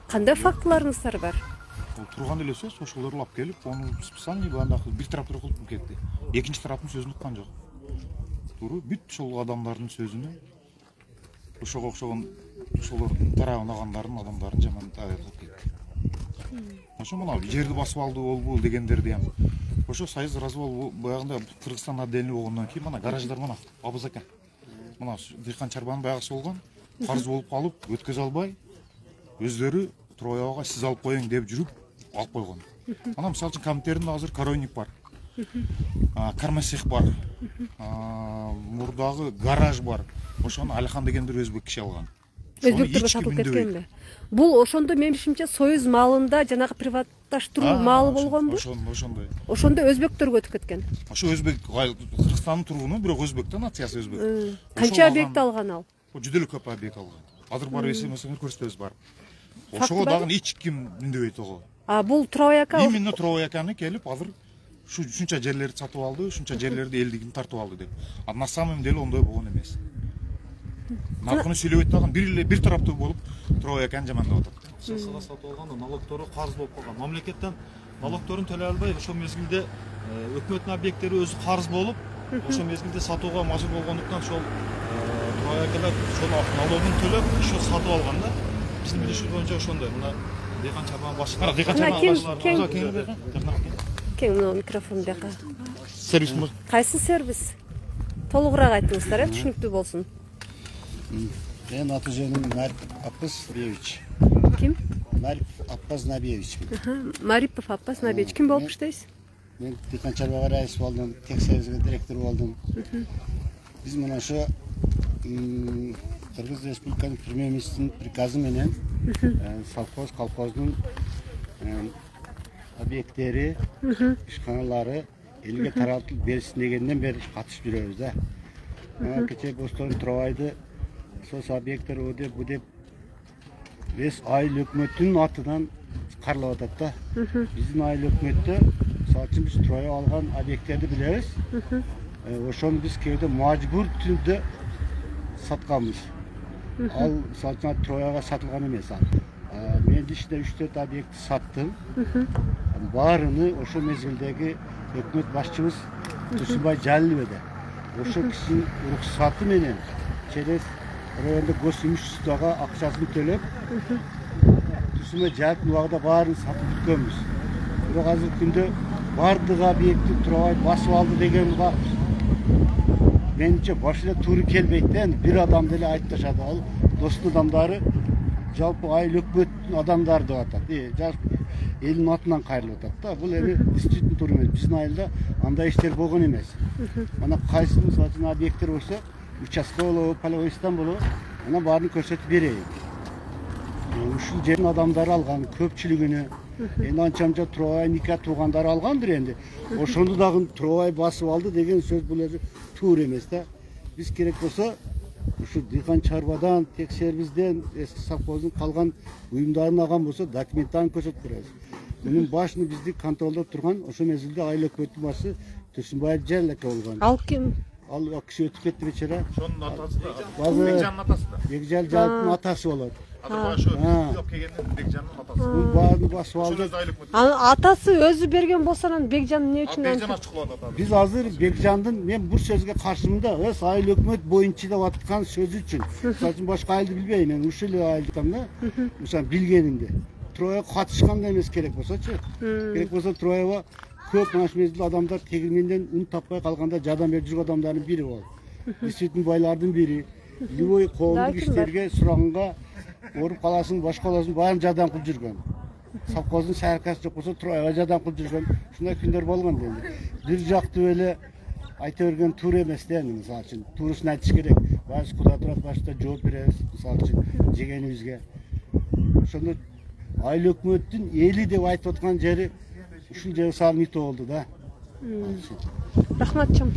Кандай фактыларыңыздар бар? Турган эле сөз, ошолорду алып келип, ону специально бир тараптуу кылып кетти. Экинчи тараптын сөзүн уккан жок. Туура, бүт ушул адамдардын сөзүнө ошого окшогон ошолордун тарабын алгандардын адамдарын жаман кылып кетти. Ошо мына жерди басып алды болбу дегендерди ham. Ошо союз развал баягында Кыргызстан отдельный болгондон кийин мына гараждар мына абыз экен. Мына дыйкан чарбанын баягысы болгон, карыз болуп калып, өткөзө албай, өздөрү Троябага сиз алып коюң деп жүрүп алып койгон. Анан мисалы үчүн комиттердин азыр коровник бар. Кармасех бар. Мурдагы гараж бар. Ошону Алихан дегендер өзбек киши алган. Өзбектерге сатылып кеткенби? Бул ошондо менин билишимче союз маалында жанагы приватташтыруу маалы болгонбу? Ошондой. Ошондо өзбектерге өтүп кеткен. Ошо өзбек Кыргызстандын тургуну, бирок өзбек нациясы өзбек. Канча объект алган ал? Жүдө эле көп объект алган. Азыр барып эсептесеңер көрсөтөбүз барып. Ошого дагы эч ким үндөбөйт ого. Бул Трояка? Именно Трояканы келип азыр ушунча жерлерди сатып алды, ушунча жерлерди элдигин тартып алды деп. На самом деле ондой болгон эмес. Наркыны сүйлөп айткан бир тараптуу болуп Трояканы жамандап атат. Сасага сатып алганда налогтору карыз болуп калган. Мамлекеттен налогторун төлөй албай, ошол мезгилде өкмөттүн объекттери өзү карыз болуп, ошол мезгилде сатууга мажбур болгондуктан ошол Троякалар ошол налогун төлөп, ошо сатып алган да. Биздин билишибиз боюнча ошондой. Мына дыйкан чарбанын башчылары, дыйкан чарбанын башчылары. Кең микрофон бияка. Сервис мо? Кайсы сервис? Толугураак айтыңыздар, түшүнүктүү болсун. Мен аты жөнүм Марип Аппаз Набиевич. Ким? Марип Аппаз Набиевич. Марипов Аппаз Набиевич. Ким болуп иштейсиз? Мен дыйкан чарбага раис болдум, техсервиске директор болдум. Биз мына ошо Кыргыз Республиканын премьер-министринин приказы менен совхоз колхоздун объекттери, ишканалары элге таратылып берилсин дегенден бери катышып жүрөбүз да. Кече Бостон Туробайды сос объекттер о деп бу деп бес айыл өкмөттүн атынан карлап атат да. Биздин айыл өкмөттө мисалы үчүн биз Туробай алган объекттерди билебиз. Ошону биз кээде мажбур түрдө сатканбыз. Ал мисалы үчүн Туробайга сатылган эмес ал. Мен иште 3-4 объектти саттым. Баарыны ошол мезгилдеги өкмөт башчыбыз Турсунбай Жалилбеде. Ошол кишинин уруксаты менен через райондо госимуществого акчасын төлөп, Турсунбай Жалилбедин убагында баарын сатып бүткөнбүз. Бирок азыркы күндө бардык объектти Туробай басып алды деген уга менимче баш эле туура келбейт да. Бир адам деле айтып ташады. Ал достун адамдары жалпы айыл өкмөттүн адамдары деп атат. Элдин атынан кайрылып атат да. Бул эми действительно туура эмес. Биздин айылда андай иштер болгон эмес. Мына кайсы мисалы үчүн объекттер болсо, участка болобу, половойстан болобу, ана баарын көрсөтүп берейин. Ушул жердин адамдары алган көпчүлүгүнө энди анча-мынча Туробай нике туугандары алгандыр энди. Ошону дагы Туробай басып алды деген сөз бул эми туура эмес да. Биз керек болсо ушу дыйкан чарбадан, текшербизден, эски совхоздун калган уюмдарын алган болсо документтарын көрсөтүп беребиз. Мунун башын бизди контролдоп турган ошол мезгилде айыл өкмөттүн башы Турсунбай Жалил эке болгон. Ал ким? Ал киши өтүп кетти бечара. Ошонун атасы да. Базы Бекжандын атасы да. Бекжал Жалилдин атасы болот. Ошо алып келгенден Бекжандын атасы. Бул баарын басып алды. Анын атасы өзү берген болсо анан Бекжан эмне үчүн Бекжан ачыклап атат. Биз азыр Бекжандын мен бул сөзгө каршымын да. Өз айыл өкмөт боюнча деп аткан сөзү үчүн. Мисалы үчүн башка айылды билбейм, мен ушул эле айылдыкам да. Мисалы билгенимде. Туробайга катышканда эмес керек болсочу. Керек болсо Туробайга көп маш мезгил адамдар тегирменден ун таппай калганда жардам берип жүргөн адамдардын бири болот. Действительно байлардын бири. Любой коомдук иштерге сураганга оруп каласың, башка каласың, баарын жардам кылып жүргөн. Совхоздун саркасы жок болсо Туробайга жардам кылып жүргөн. Ушундай күндөр болгон эми. Бир жактуу эле айта берген туура эмес да эми мисалы үчүн. Туурусын айтыш керек. Баары Куда турат башта жооп беребиз мисалы үчүн жегенибизге. Ошондо айыл өкмөттүн эли деп айтып аткан жери ушул жери салынып болду да. Рахматчым.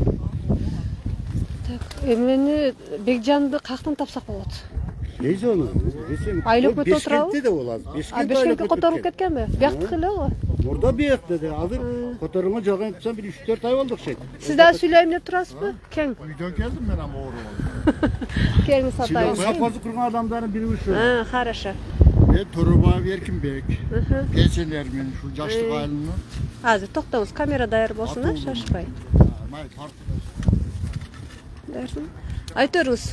Так, эмени Бекжанды каяктан тапсак болот? Нейзону? Айыл өкмөттө отурабы? Бешкентте да болот. Бешкентке которулуп кеткенби? Бияктыкы эле го? Мурда биякта да. Азыр которууга жогон турсам бир 3-4 ай болду окшойт. Сиз да сүйлөйм деп турасызбы? Кең. Үйдөн келдим мен ама оору болуп. Кеңиз атайын. Совхозду курган адамдардын бири ушул. Хорошо. Туробаев Эркинбек. Пенсионермин ушул жаштык айылынын. Азыр токтоңуз, камера даяр болсун, шашпай. Май тартып. Дайырсың. Айтырыңыз.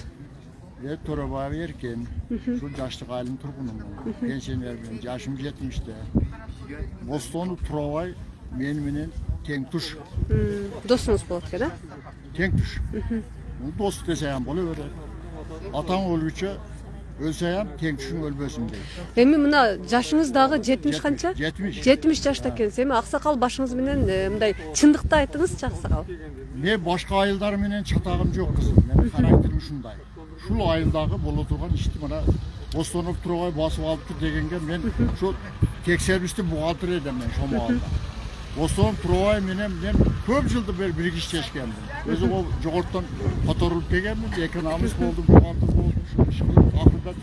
Туробаев Эркин. Ушул жаштык айылынын тургунумун. Пенсионермин, жашым 70те. Бостон Туробай мен менен тең туш. Досуңуз болот экен, а? Тең туш. Бул дос десем боло берет. Атаң өлгүчө өлсөм тең тушуң өлбөсүн дейт. Эми мына жашыңыз дагы 70 канча? 70 жашта экенсиз. Эми аксакал башыңыз менен мындай чындыкты айтыңызчы аксакал. Мен башка айылдар менен чатагым жок кызым. Менин характерим ушундай. Ушул айылдагы боло турган ишти мына Бостонов Туробай басып алыптыр дегенге мен ошо текшербиштин бухгалтери элем мен шомо айылда. Бостонов Туробай менен мен көп жылды бери биргиштешкенмин. Өзү жогорттон которулуп келгенмин, экономист болдум, бухгалтер болдум. Акырда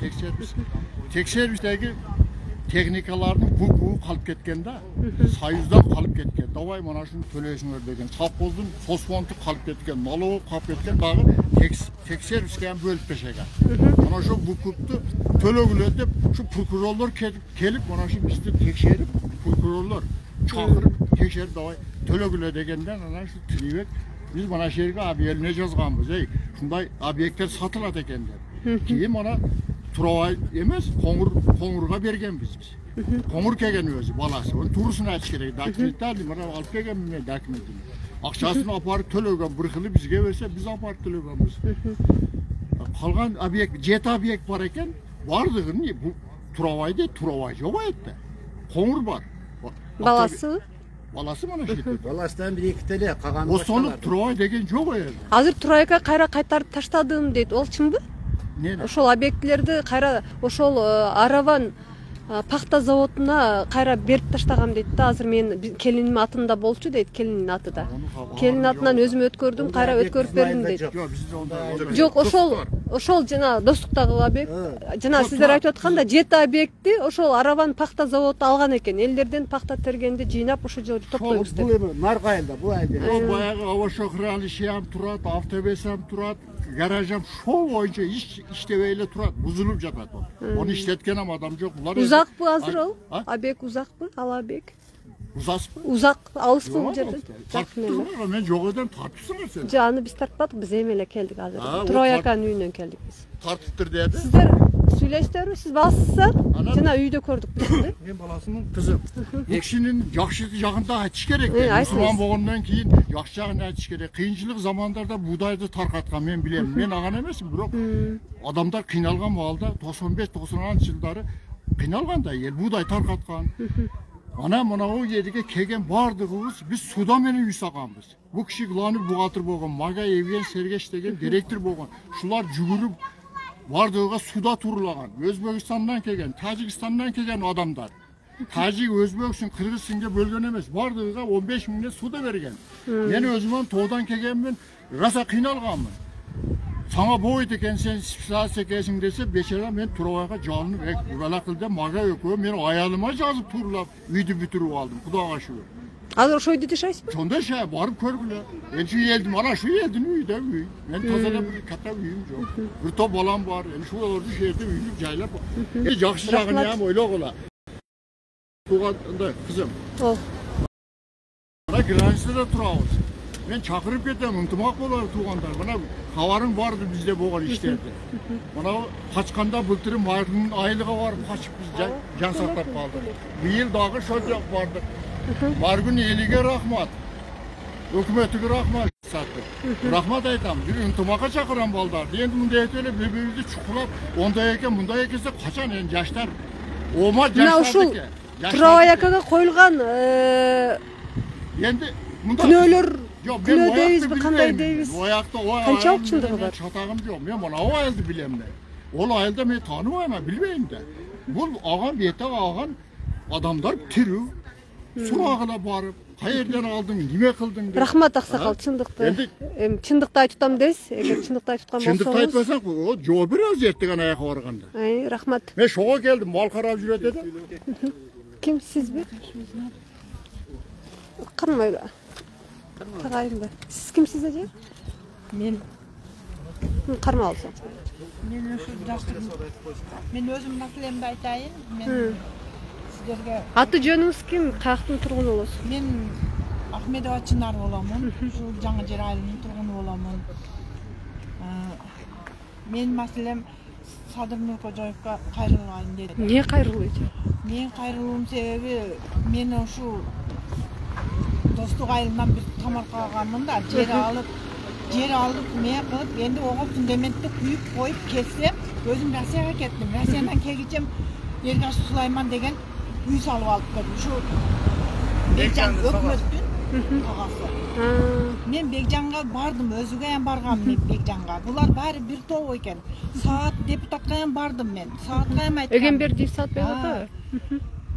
текшербиштеги техникалардын букуы калып кеткен да. Союздан калып кеткен. Давай мына ушуну төлөсүңөр деген. Совхоздун фосфонду калып кеткен, налог калып кеткен дагы текшербишке бөлүп беришкен. Мына ошо букупту төлөгүлө деп ушу прокурорлор келип мына ушу бизди текшерип, прокурорлор чакырып текшерип давай төлөгүлө дегенден анан ушу Тилибек биз мына жерге объявление жазганбыз. Ушундай объекттер сатылат экен деп. Кийин мына Туробай эмес, Коңурга бергенбиз биз. Коңур келген өзү баласы. Onu турусын айтыш керек. Документтерди мына алып келгенмин мен документин. Акчасын апарып төлөгөн бир кылы бизге берсе, биз апарып төлөгөнбүз. Калган объект, 7 объект бар экен. Бардыгын бу Туробай жок айтты. Коңур бар. Баласы? Баласы мына жерде. Баласынан бир эки теле калган. Бостонуп Туробай деген жок эле. Азыр Туробайга кайра кайтарып таштадым дейт. Ол чынбы? Эмне? Ошол объектилерди кайра ошол Араван пахта заводуна кайра берип таштагам дейт да. Азыр мен келиним атында болчу дейт, келиниmin аты да. Келин атынан өзүм өткөрдүм, кайра өткөрүп бердим дейт. Жок, ошол жана достуктагы объект. Жана сиздер айтып атканда 7 объектти ошол Араван пахта заводу алган экен. Элдерден пахта тергенди жыйнап ошол жерде топтойбуз деп. Бул наркы айылда, бул айылда. Бул баягы овошо хранилищем турат, автобесем турат, гаражым шол боюнча иштебей эле турат, бузулуп жатат ол. Onu иштеткенем адам жок. Булар Узакпы азыр ал? Объект узакпы? Ал объект? Узаспы? Узак, алыспы бул жерден? Мен жок эдем, тартыпсыңар сен. Жок, аны биз тартпадык, биз эми эле келдик азыр. Трой аканын үйүнөн келдик биз. Тартыптыр деди. Сиздер сүйлөштүрбү? Сиз баласыздар? Жана үйдө көрдүк биз. Мен баласынын кызым. Бул кишинин жакшы жагында айтыш керек. Мусулман болгондон кийин жакшы жагын айтыш керек. Кыйынчылык замандарда буудайды таркаткан мен билем. Мен аган эмесмин, бирок адамдар кыйналган маалда 95-90 жылдары кыйналган да эл буудай таркаткан. Ana o yerге kelgen bardığımız biz suda menen үй сагамбыз. Bu kişi glani buğatır bolgan, Maga Evgen Sergeç degen direktör bolgan. Şular жүгүрүп бардыгыга suda turulagan. Özbekistandan kelgen, Tajikistandan kelgen adamlar. Tajik, Özbeksin, Kırgızsınga bölgön emes. Bardыгыга 15 mingde suda bergen. Men özümün toğdan kelgenmin, rasa kıynalganmın. Sana boyut eken sen saat sekesin dese beşera men Turovayga canını bek burala kılda maga ökö men ayalıma жазып turulap үйдү бүтүрүп aldım. Kudağa şükür. Азыр ошол үйдү жашайсызбы? Сонда барып көргүлө. Мен şu eldim, ana şu eldim үйдө үй. Men тазалап bir kata үйüm жок. Bir top balam var. Yani şu ordu şehirde үйдү жайлап. Жакшы жагын ям ойлогула. Туганда кызым. Ол. Ana границада турабыз. Men çakırıp кетем, ынтымак болор туугандар. Мына кабарың барды бизде болгон иштерди. Мына качканда былтыр Маргунун айлыга барып качып биз жан сактап калдык. Быйыл дагы шол жак бардык. Маргун элиге рахмат. Өкмөтүгө рахмат саттык. Рахмат айтам. Бир ынтымакка чакырам балдарды. Эndi мындай этеле бөбөбүздү чукулап, ондай экен, мындай экенсе качан эми жаштар. Ома жаштардык. Туровай акага коюлган Endi күнөөлөр күнөө дейбизби, кандай дейбиз? Канчалык чындыгы бар? Чатагым жок. Мен мына айылды билем мен. Ол айылда мен тааныбайм, билбейм да. Бул аган бете аган адамдар тирүү. Сурагына барып, каерден алдың, неме кылдың деп. Рахмат аксакал, чындыкты. Эми чындыкты айтып атам дейсиз? Эгер чындыкты айтып аткан болсоңуз. Чындыкты айтпасак, о жооп беребиз эртеген аяка барганда. Рахмат. Мен шого келдим, мал карап жүрөт эдим. Ким сизби? Кармайлы. Тагайынды. Siz kimsiz aja? Men кармалсың. Men ошо жаштык. Мен өзүм маселемди айтайын. Мен сиздерге Аты жөнүңүз ким? Каяктын тургуну болосуз? Мен Ахмедова Чынар боламын. Ушул жаңы жер айылынын тургуну боламын. Мен маселем Садыр Нуркожоевго кайрылган деди. Эмне кайрылуу? Мен кайрылуум себеби мен ушул достук айылынан bir тамарка алганмын да, жер алып, мен кылып, энди ого фундаментти күйүп коюп келсем, өзүм Россияга кеттим. Россиядан келгичем Эргаш Сулайман деген үй салып алып келдим. Ушу Бекжан өкмөттүн агасы. Мен Бекжанга бардым, өзүгө ham баргам мен Бекжанга. Булар баары бир топ экен. Саат депутатка ham бардым мен. Саатка ham айткам. Эгемберди Саатбек.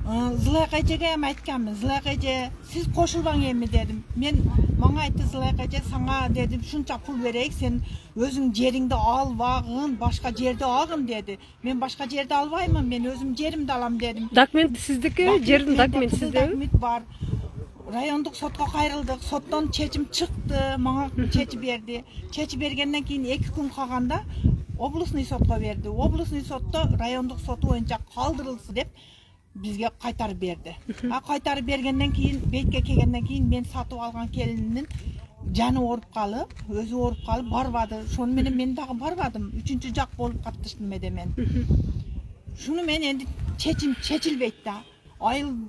Зылайка эжеге ham айтканмын. Зылайка эже, сиз кошулбаң эми дедим. Мен мага айтты Зылайка эже, сага дедим, шунча пул берейик, сен өзүң жериңди албагын, башка жерди алгын деди. Мен башка жерди албаймын, мен өзүм жеримди алам дедим. Документ сиздики, жердин документи сиздеби? Документ бар. Райондук сотко кайрылдык. Соттон чечим чыкты, мага чечип берди. Чечип бергенден кийин 2 күн калганда областный сотко берди. Областный сотто райондук сот боюнча калдырылсы деп бизге кайтарып берди. Кайтарып бергенден кийин, бетке келгенден кийин мен сатып алган келинимдин жаны ооруп калып, өзү ооруп калып барбады. Шону менен мен дагы барбадым. 3-чү жак болуп калыптыр немеде мен. Шуну мен энди чечилбейт да. Айыл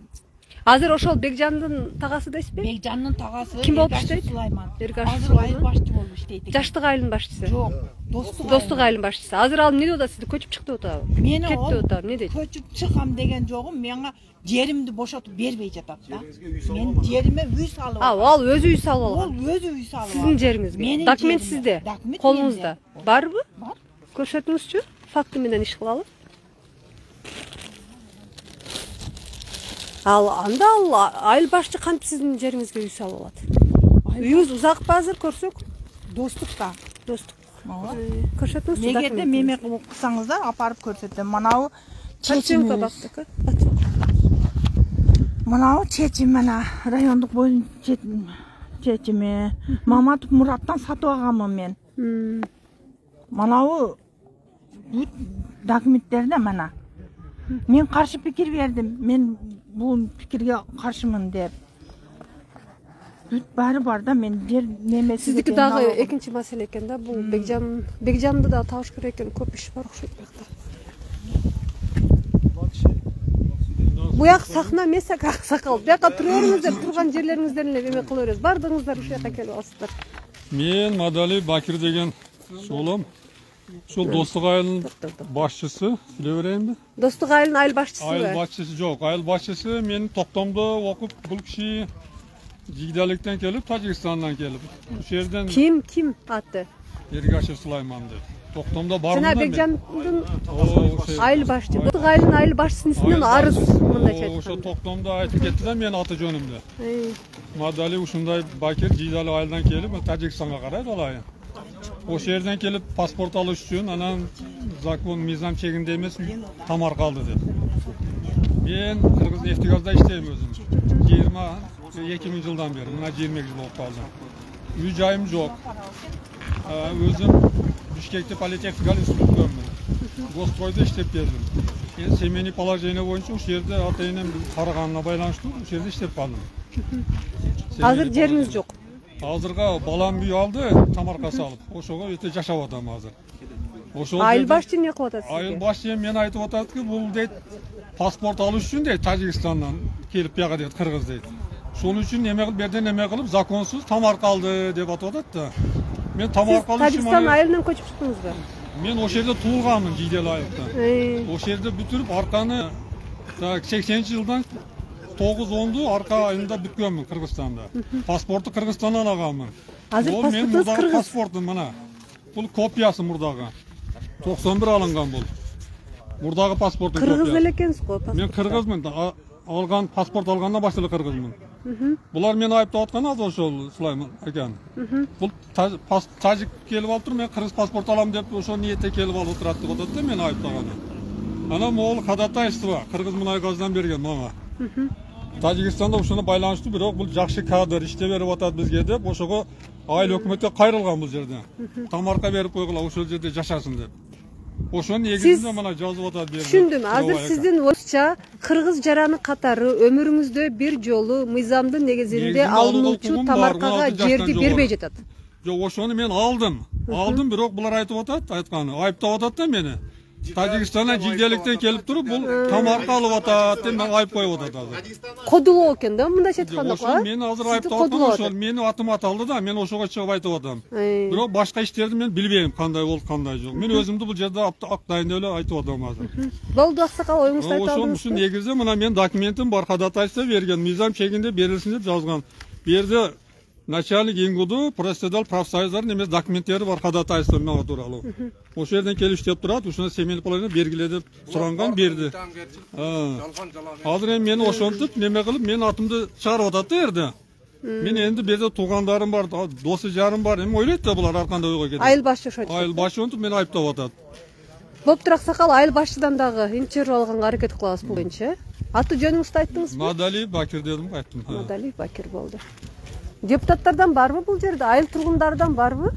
Азыр ошол Бекжандын тагасы дейсизби? Бекжандын тагасы ким болуп иштейт? Сулайман. Азыр айыл башчы болуп иштейт. Жаштык айылдын башчысы. Жок, достук айылдын башчысы. Азыр ал эмне деп атат? Сизди көчүп чыкты деп атабы? Мени кетти деп атабы? Эмне дейт? Көчүп чыкам деген жогум, менга жеримди бошотуп бербей жатат да. Мен жериме үй салып. Ал өзү үй салып алган. Ол өзү үй салып алган. Сиздин жериңизге. Документ сизде, колуңузда. Барбы? Бар. Көрсөтүңүзчү, факты менен иш кылалы. Анда айыл башчы кантип сиздин жериңизге үй салып алат? Үйүңүз узакпы азыр көрсөк? Достукта. Достук. Ооба. Көрсөтүңүзчү. Эгерде меме кылсаңыздар апарып көрсөтөм. Манабу Чечимка бактыкы. Манабу чечим мына райондук боюн чечими. Маматов Мураттан сатып алганмын мен. Манабу бүт документтерде мына. Мен каршы пикир бердим. Мен бул пикирге каршымын деп. Бүт баары бар да, мен жер немеси. Сиздики дагы экинчи маселе экен да, бул Бекжанды да табыш керек экен, көп иш бар окшойт бuyakta. Буяк сахна эмес аксакал. Бuyakка тура бериңиздер, турган жерлериңизден эле эме кыла беребиз. Бардыгыңыздар ушул жака келип аласыздар. Мен Мадали Бакир деген шолом. Ушул Достук айылынын башчысы, биле берейинби? Достук айылынын айыл башчысы. Айыл башчысы жок, айыл башчысы мен Токтомдо окуп, бул киши Жигдаликтен келип, Тажикстандан келип. Ушул жерден Ким аты? Эргашев Сулайман деп. Токтомдо бармын да. Жана Бекжандын айыл башчысы. Достук айылынын айыл башчысынын исминен арыз мындайча айтканда. Ошо Токтомдо айтып кетти да мен аты жөнүмдү. Мадали ушундай Бакир Жигдали айылдан келип, Тажикстанга карайт алайын. Ошол жерден келип паспорт алыш үчүн анан закон мыйзам чегинде эмес тамар калды деп. Мен Кыргыз нефтегазда иштейм өзүм. 22 жылдан бери, мына 22 жыл болуп калды. Үй жайым жок. Өзүм Бишкекте политехникалык институттамын. Гостройдо иштеп келдим. Мен семейный положение боюнча ушул жерде ата-энем караганына байланыштуу ушул жерде иштеп калдым. Азыр жериңиз жок. Азырга балам үй алды, тамарка салып. Ошого өтө жашап атам азыр. Айыл башчы эмне кылып атат сизге? Айыл башчы мен айтып атат ки, бул дейт паспорт алыш үчүн дейт Тажикстандан келип бияга дейт кыргыз дейт. Шол үчүн эме кылып, берден эме кылып, законсуз тамарка алды деп атып атат да. Мен тамарка алыш үчүн Тажикстан айылынан көчүп чыктыңызбы? Мен ошол жерде туулганмын, Жигдел айылда. Ошол жерде бүтүрүп арканы 80-жылдан 9-10 арка айында бүткөнмүн Кыргызстанда. Паспорту Кыргызстандан алганмын. Азыр паспортуңуз Кыргыз. Паспортум мына. Бул копиясы мурдагы. 91 алынган бул. Мурдагы паспорттун копиясы. Кыргыз эле экенсиз го паспорт. Мен кыргызмын. Алган паспорт алгандан баштап эле кыргызмын. Булар мени айыптап аткан азыр ошол Сулайман экен. Бул тажик келип алыптыр, мен кыргыз паспорт алам деп ошол ниетте келип алып отурат деп атат да, мени айыптаганы. Анан могул ходатайство Кыргыз мунай газдан берген мага. Тажикстанда ушуна байланыштуу, бирок бул жакшы кадр иштеп берип атат бизге деп, ошого айыл өкмөткө кайрылган бул жерде. Тамарка берип койгула, ошол жерде жашасын деп. Ошонун негизинде мына жазып атат берди. Түшүндүм. Азыр сиздин оюңузча кыргыз жараны катары өмүрүңүздө бир жолу мыйзамдын негизинде алынуучу тамаркага жерди бербей жатат. Жок, ошону мен алдым. Алдым, бирок булар айтып атат, айтканы, айыптап атат да мени. Тажикстандан Жигделиктен келип туруп, бул тамарка алып атат деп мен айып коюп атат азыр. Кодулоо экен да, мындайча айтканда. Ошол мени азыр айыптап аткан, ошол мени атым аталды да, мен ошого чыгып айтып атам. Бирок башка иштерди мен билбейм, кандай болуп, кандай жок. Мен өзүмдү бул жерде актайын деп эле айтып атам азыр. Болду, аксакал, оюңузду айта алдыңыз. Ошол негизде мына мен документим бар, ходатайство берген, мыйзам чегинде берилсин деп жазган. Бу жерде начальник ИНГУду, профессионал профсоюздардын эмес документтери бар, ходатайство мага тууралуу. Ошол жерден келип иштеп турат, ушуна семейный положение бергиле деп суранган, берди. Азыр эми мени ошентип неме кылып, менин атымды чыгарып атат да жерде. Мен энди бу жерде туугандарым бар, досу жарым бар, эми ойлойт да булар ар кандай ойго кетет. Айыл башчы ошентип. Айыл башчы ошентип мени айыптап атат. Болуптур, аксакал, айыл башчыдан дагы интервью алганга аракет кылабыз бул боюнча. Аты жөнүңүздү айттыңызбы? Мадали Бакир дедим, айттым. Мадали Бакир болду. Депутаттардан барбы бул жерде? Айыл тургундардан барбы?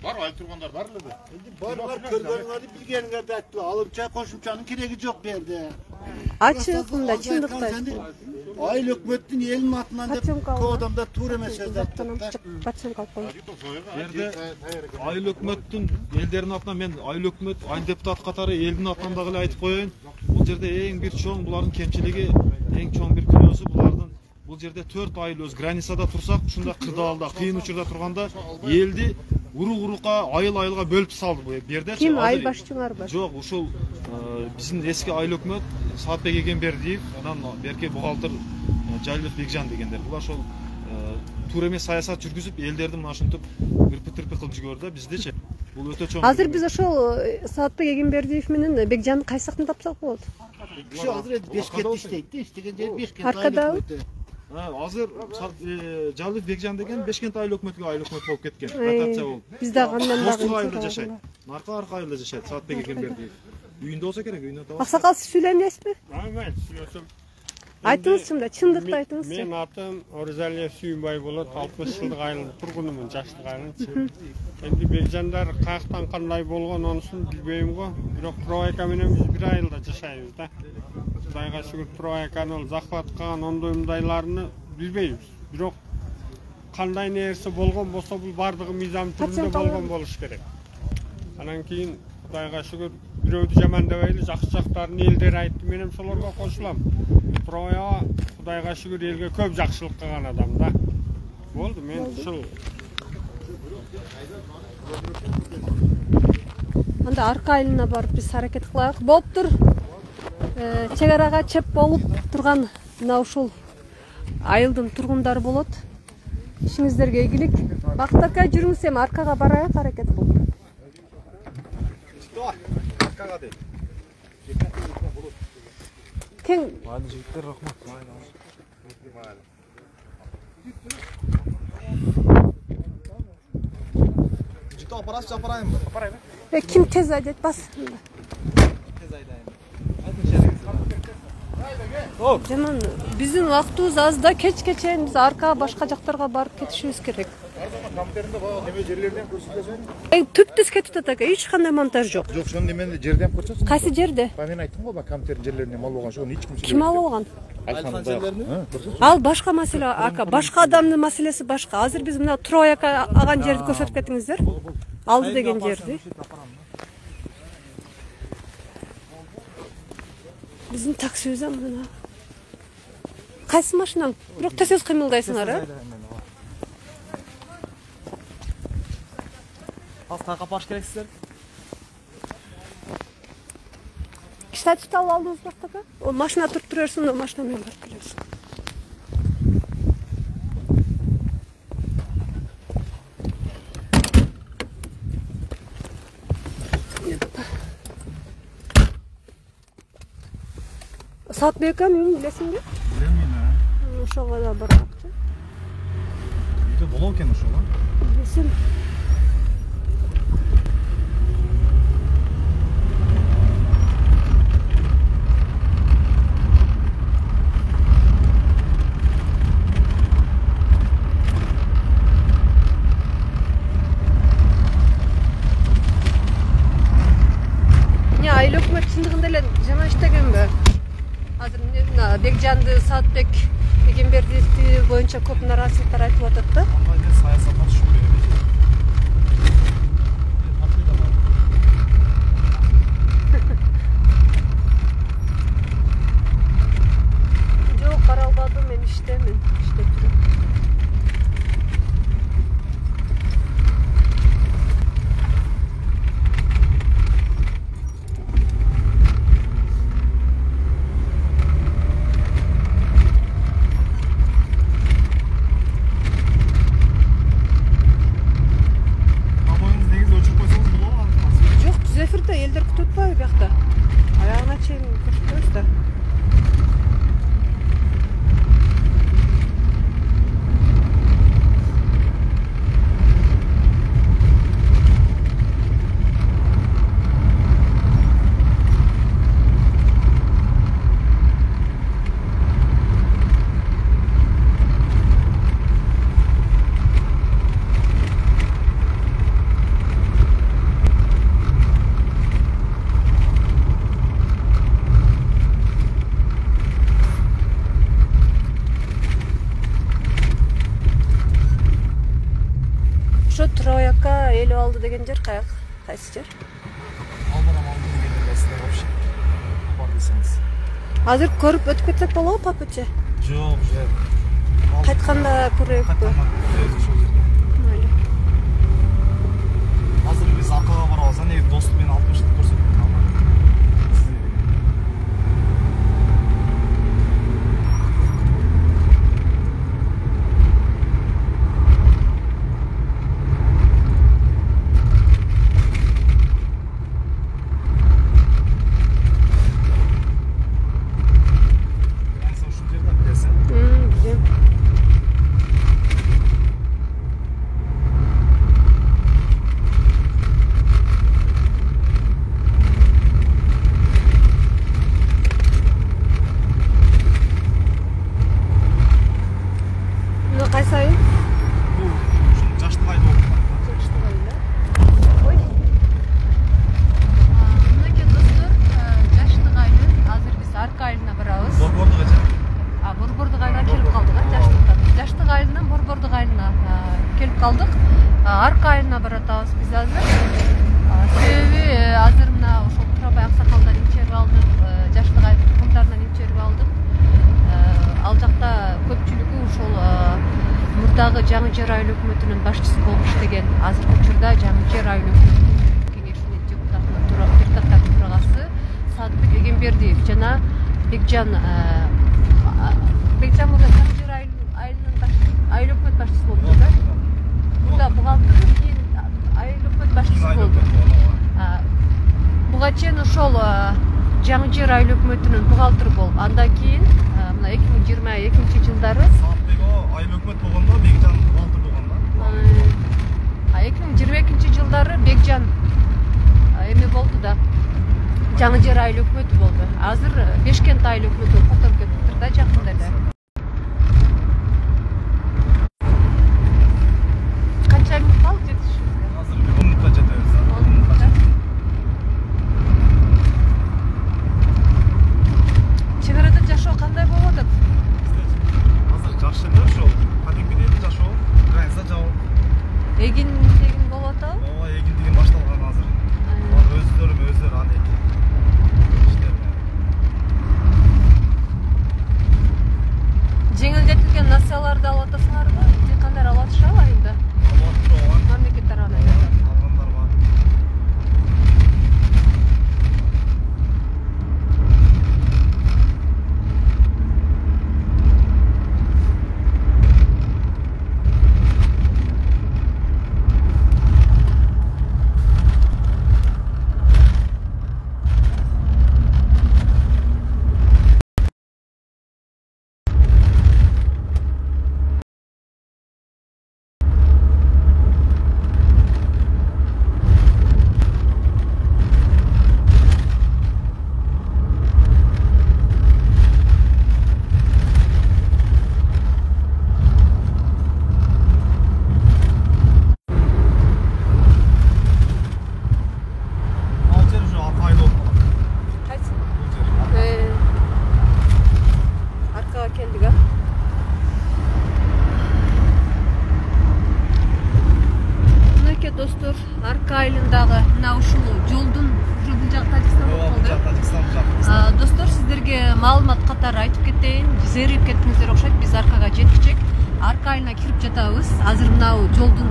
Бар, айыл тургундар бар эле. Бар, көргөнүңөрдү билгениңерди айттым. Алымча кошумчанын кереги жок бу жерде. Ачык, мындай чындыкты айттым. Айыл өкмөттүн элинин атынан деп көп адамдар туура эмес сөз айтты. Патшам калып койду. Жерде айыл өкмөттүн элдердин атынан мен айыл өкмөт, айыл депутат катары элдин атынан дагы эле айтып коеюн. Бул жерде эң бир чоң булардын кемчилиги, эң чоң бир күнөөсү булардын. Бул жерде 4 айыл өз границада турсак, ушундай кырдаалда, кыйын учурда турганда элди урук-урукка, айыл-айылга бөлүп салды бу жерде. Ким айыл башчыңар бар? Жок, ушул биздин эски айыл өкмөт Саатбек Эгембердиев, анан берки бухгалтер Жайлов Бекжан дегендер. Булар ошол туура эмес саясат жүргүзүп элдерди мына ушинтип ырпы-тырпы кылып жиберди да. Биздечи бул өтө чоң. Азыр биз ошол Саатбек Эгембердиев менен Бекжанды кайсы жактан тапсак болот? Киши азыр Бешкентте иштейт да, иштеген жери Бешкент. Аркада. Азыр Жалиев Бекжан деген Бешкент айыл өкмөтүгө айыл өкмөт болуп кеткен. Ротация болуп. Биз дагы андан Достук айылда жашайт. Арка айылда жашайт Саатбек Эгембердиев. Үйүндө болсо керек, үйүнөн табасыз. Аксакал сиз сүйлөмөйсүзбү? Сүйлөсөм. Айтыңызчы, чындыкты айтыңызчы. Мен атым Орзалия Сүйүнбай болот, 60 жылдык айылдын тургунумун, жаштык айылдын. Энди Бекжандар каяктан кандай болгон онусун билбейм го. Бирок Трояка менен биз бир айылда жашайбыз да. Кудайга шүгүр Трояканы заклаткан ондой-мындайларны билбейбиз. Бирок кандай нерсе болгон болсо бул бардыгы мыйзам түрүндө болгон болуш керек. Анан кийин Кудайга шүгүр бирөөдү жамандабайлы, жакшы жактарын элдер айтты, мен ошолорго кошулам. Троя Кудайга шүгүр элге көп жакшылык кылган адам да. Болду, мен ушул. Анда арка айылына барып биз аракет кылайык. Болуптур. Чек арага чеп болуп турган мына ушул айылдын тургундары болот. Ишиңиздерге ийгилик. Бакыт ака, жүрүңүз, эми аркага барайык, аракет кылып. Аркага дейт. Кең. Майли жигиттер, рахмат. Жигиттер апарасыз, апарайынбы? Апарайбы. Ким тез айдайт, бас. Тез айдайын. Жаман, биздин убактыбыз аз да, кечке чейин биз арка башка жактарга барып кетишибиз керек. Камтеринде неме жерлерден көрсөтөсүң? Түптүз кетип атат эке, эч кандай монтаж жок. Жок, шону немени жерден көрсөтсүң? Кайсы жерде? Мен айттым го, бак камтердин жерлеринен мал болгон, шону эч ким Ким алып алган? Айткан жерлерин? Ал башка маселе, ака. Башка адамдын маселеси башка. Азыр биз мына Трояка алган жерди көрсөтүп кетиңиздер. Алды деген жерди. Биздин таксибиз мына. Кайсы машинаң? Бирок тез кыймылдайсыңар, а? Астака баш керексиздер. Кштатчты алып алдыңыз бактака? Ол машина туруп турерсиң, ол машина менен барып келесиң. Саатбек ака, мени билесиңби? Билем мен. Ошого да баракчы. Үйдө болот экен ошол, а? Билесем. Айыл өкмөт чындыгында эле жаман иштегенби? Азыр мына Бекжанды Саатбек Эгембердиевди боюнча көп нааразычылыктар айтып атат да. Мен саясатка түшүнбөйм. Жок, каралбадым, мен иштемин, иштеп жүрөм. Элдер күтүп атпайбы биякта? Аягына чейин көрсөтөбүз да. Трояка эл алды деген жер кайсы жер? Албарам алды деген элестер вообще. Бар десеңиз. Азыр көрүп өтүп кетсек болобу, папача? Жок, жер. Кайтканда көрөйүкпү? Майли. Азыр биз аркага барабыз, ане доступ мени алып чыгып көрсөтөм. калдык. Арка айылына баратабыз биз азыр. Себеби азыр мына ошол Турабай аксакалдан имчерип алдык, жаштык айыл тургундарынан имчерип алдык. Ал жакта көпчүлүгү ошол мурдагы Жаңы Жер айыл өкмөтүнүн башчысы болуп иштеген, азыркы учурда Жаңы Жер айыл өкмөтүнүн кеңешинин депутаттарынын төрагасы Садыбек Эгембердиев жана Бекжан мурда Жаңы Жер айылынын айыл өкмөт башчысы болуп да. Мурда бухгалтер, кийин айыл өкмөт башчысы болду. Буга чейин ошол Жаңы Жер айыл өкмөтүнүн бухгалтери болуп, андан кийин мына 2022-жылдары айыл өкмөт болгондо Бекжан бухгалтер болгондо. 2022-жылдары Бекжан эме болду да. Жаңы Жер айыл өкмөтү болду. Азыр Бешкент айыл өкмөтү которуп кетиптир да жакында эле. Канча минут калды жетишүүгө? Азыр 10 минутта жетебиз. Чек арада жашоо кандай болуп атат? Азыр жакшы эле ошол. Кадимкидей жашоо, граница жабылып. Эгин болуп атабы? Ооба, эгин башталган азыр. Алар өздөрү аны жеңилдетилген нацияларды алып атасыңарбы? Дыйкандар алып атышабы айында? Мамлекет тарабынан алгандар бар. Достор, Арка айылындагы мына ушул жолдун бул жак Тажикстан болуп калды. Достор, сиздерге маалымат катары айтып кетейин. Зерип кеттиңиздер окшойт. Биз Аркага жеткичек. Арка айылына кирип жатабыз. Азыр мына жолдун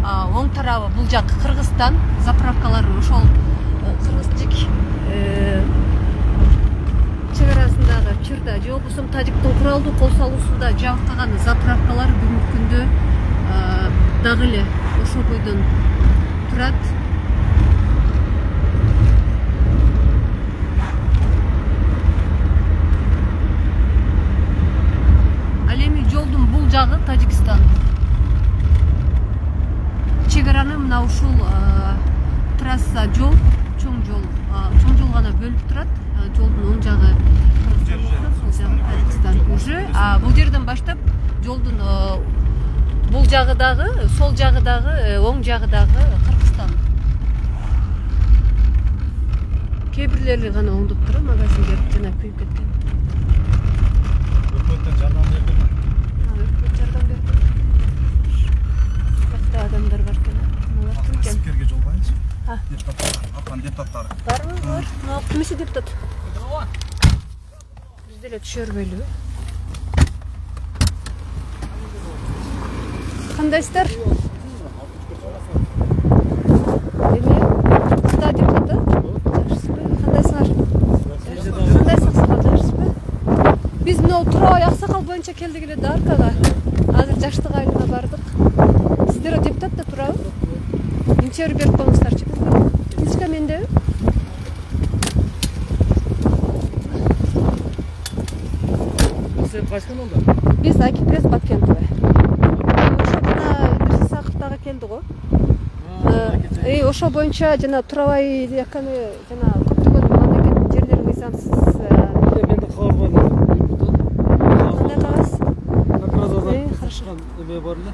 оң тарабы бул жак Кыргызстан заправкалары ошол кыргызчик чек арасындагы чырда же болбосо Тажиктин куралдуу кол салуусунда жабыркаган заправкалар бүгүнкү күндө дагы эле ошол бойдон турат. Ал эми жолдун бул жагы Тажикстан. Чек араны мына ушул трасса жол, чоң жол гана бөлүп турат. Жолдун оң жагы Кыргызстан, Тажикстан уже. Бул жерден баштап жолдун бул жагы дагы, сол жагы дагы, оң жагы дагы Кыргызстан. Кээ бирлери гана оңдоп туруп, магазиндер жана күйүп кеткен. Өкмөттөн жардам берди. Өкмөт жардам берди. Катта адамдар бар экен. Алар ким экен? Сикерге жол коюңузчу. Депутаттар, депутаттары. Барбы? Бар. Мына кимиси депутат? Биз деле түшөрбөйлүбү? Кандайсыздар? Эме? Сизда депутат? Жакшысызбы? Кандайсыңар? Кандайсың аксакал, жакшысызбы? Биз мына Турабай аксакал боюнча келдик эле да Аркага. Азыр жаштык айылына бардык. Сиздер депутат да турабы? Имчерип берип коюңуздарчы бизге. Книжка мендеби? Сен кайсынан олда? Биз Акипресс Бакентове. Сакыртага келди го. Ошо боюнча жана Турабай яканы жана көптөгөн мамлекеттик жерлер мыйзамсыз. Менде кабар бар. Кандай кабарсыз? Как раз азат эме бар эле.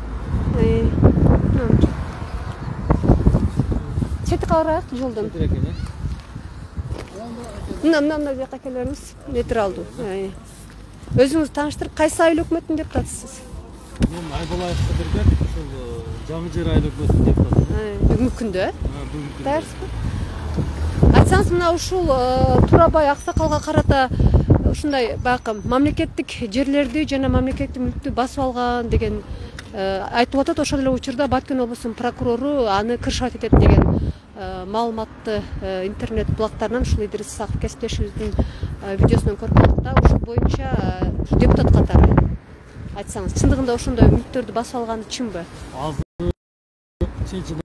Чети карайык жолдон. Мына жака келебиз. Метр алды. Өзүңүз тааныштырып, кайсы айыл өкмөтүнүн депутатысыз? Мен Айбалаев Кыдырбек, ушул Жаңы Жер айыл өкмөтүнүн депутаты. Бүгүнкү күндө Бүгүнкү күндө. дайырсызбы? Айтсаңыз, мына ушул Турабай Аксакалга карата ушундай баягы мамлекеттик жерлерди жана мамлекеттик мүлктү басып алган деген айтылып атат. Ошол эле учурда Баткен облусунун прокурору аны кыршат этет деген маалыматты интернет блогтарынан ушул Идирис Исаков кесиптешибиздин видеосунан көрүп калдык да. Ушул боюнча депутат катары айтсаңыз, чындыгында ошондой мүлктөрдү басып алганы чынбы? Азыр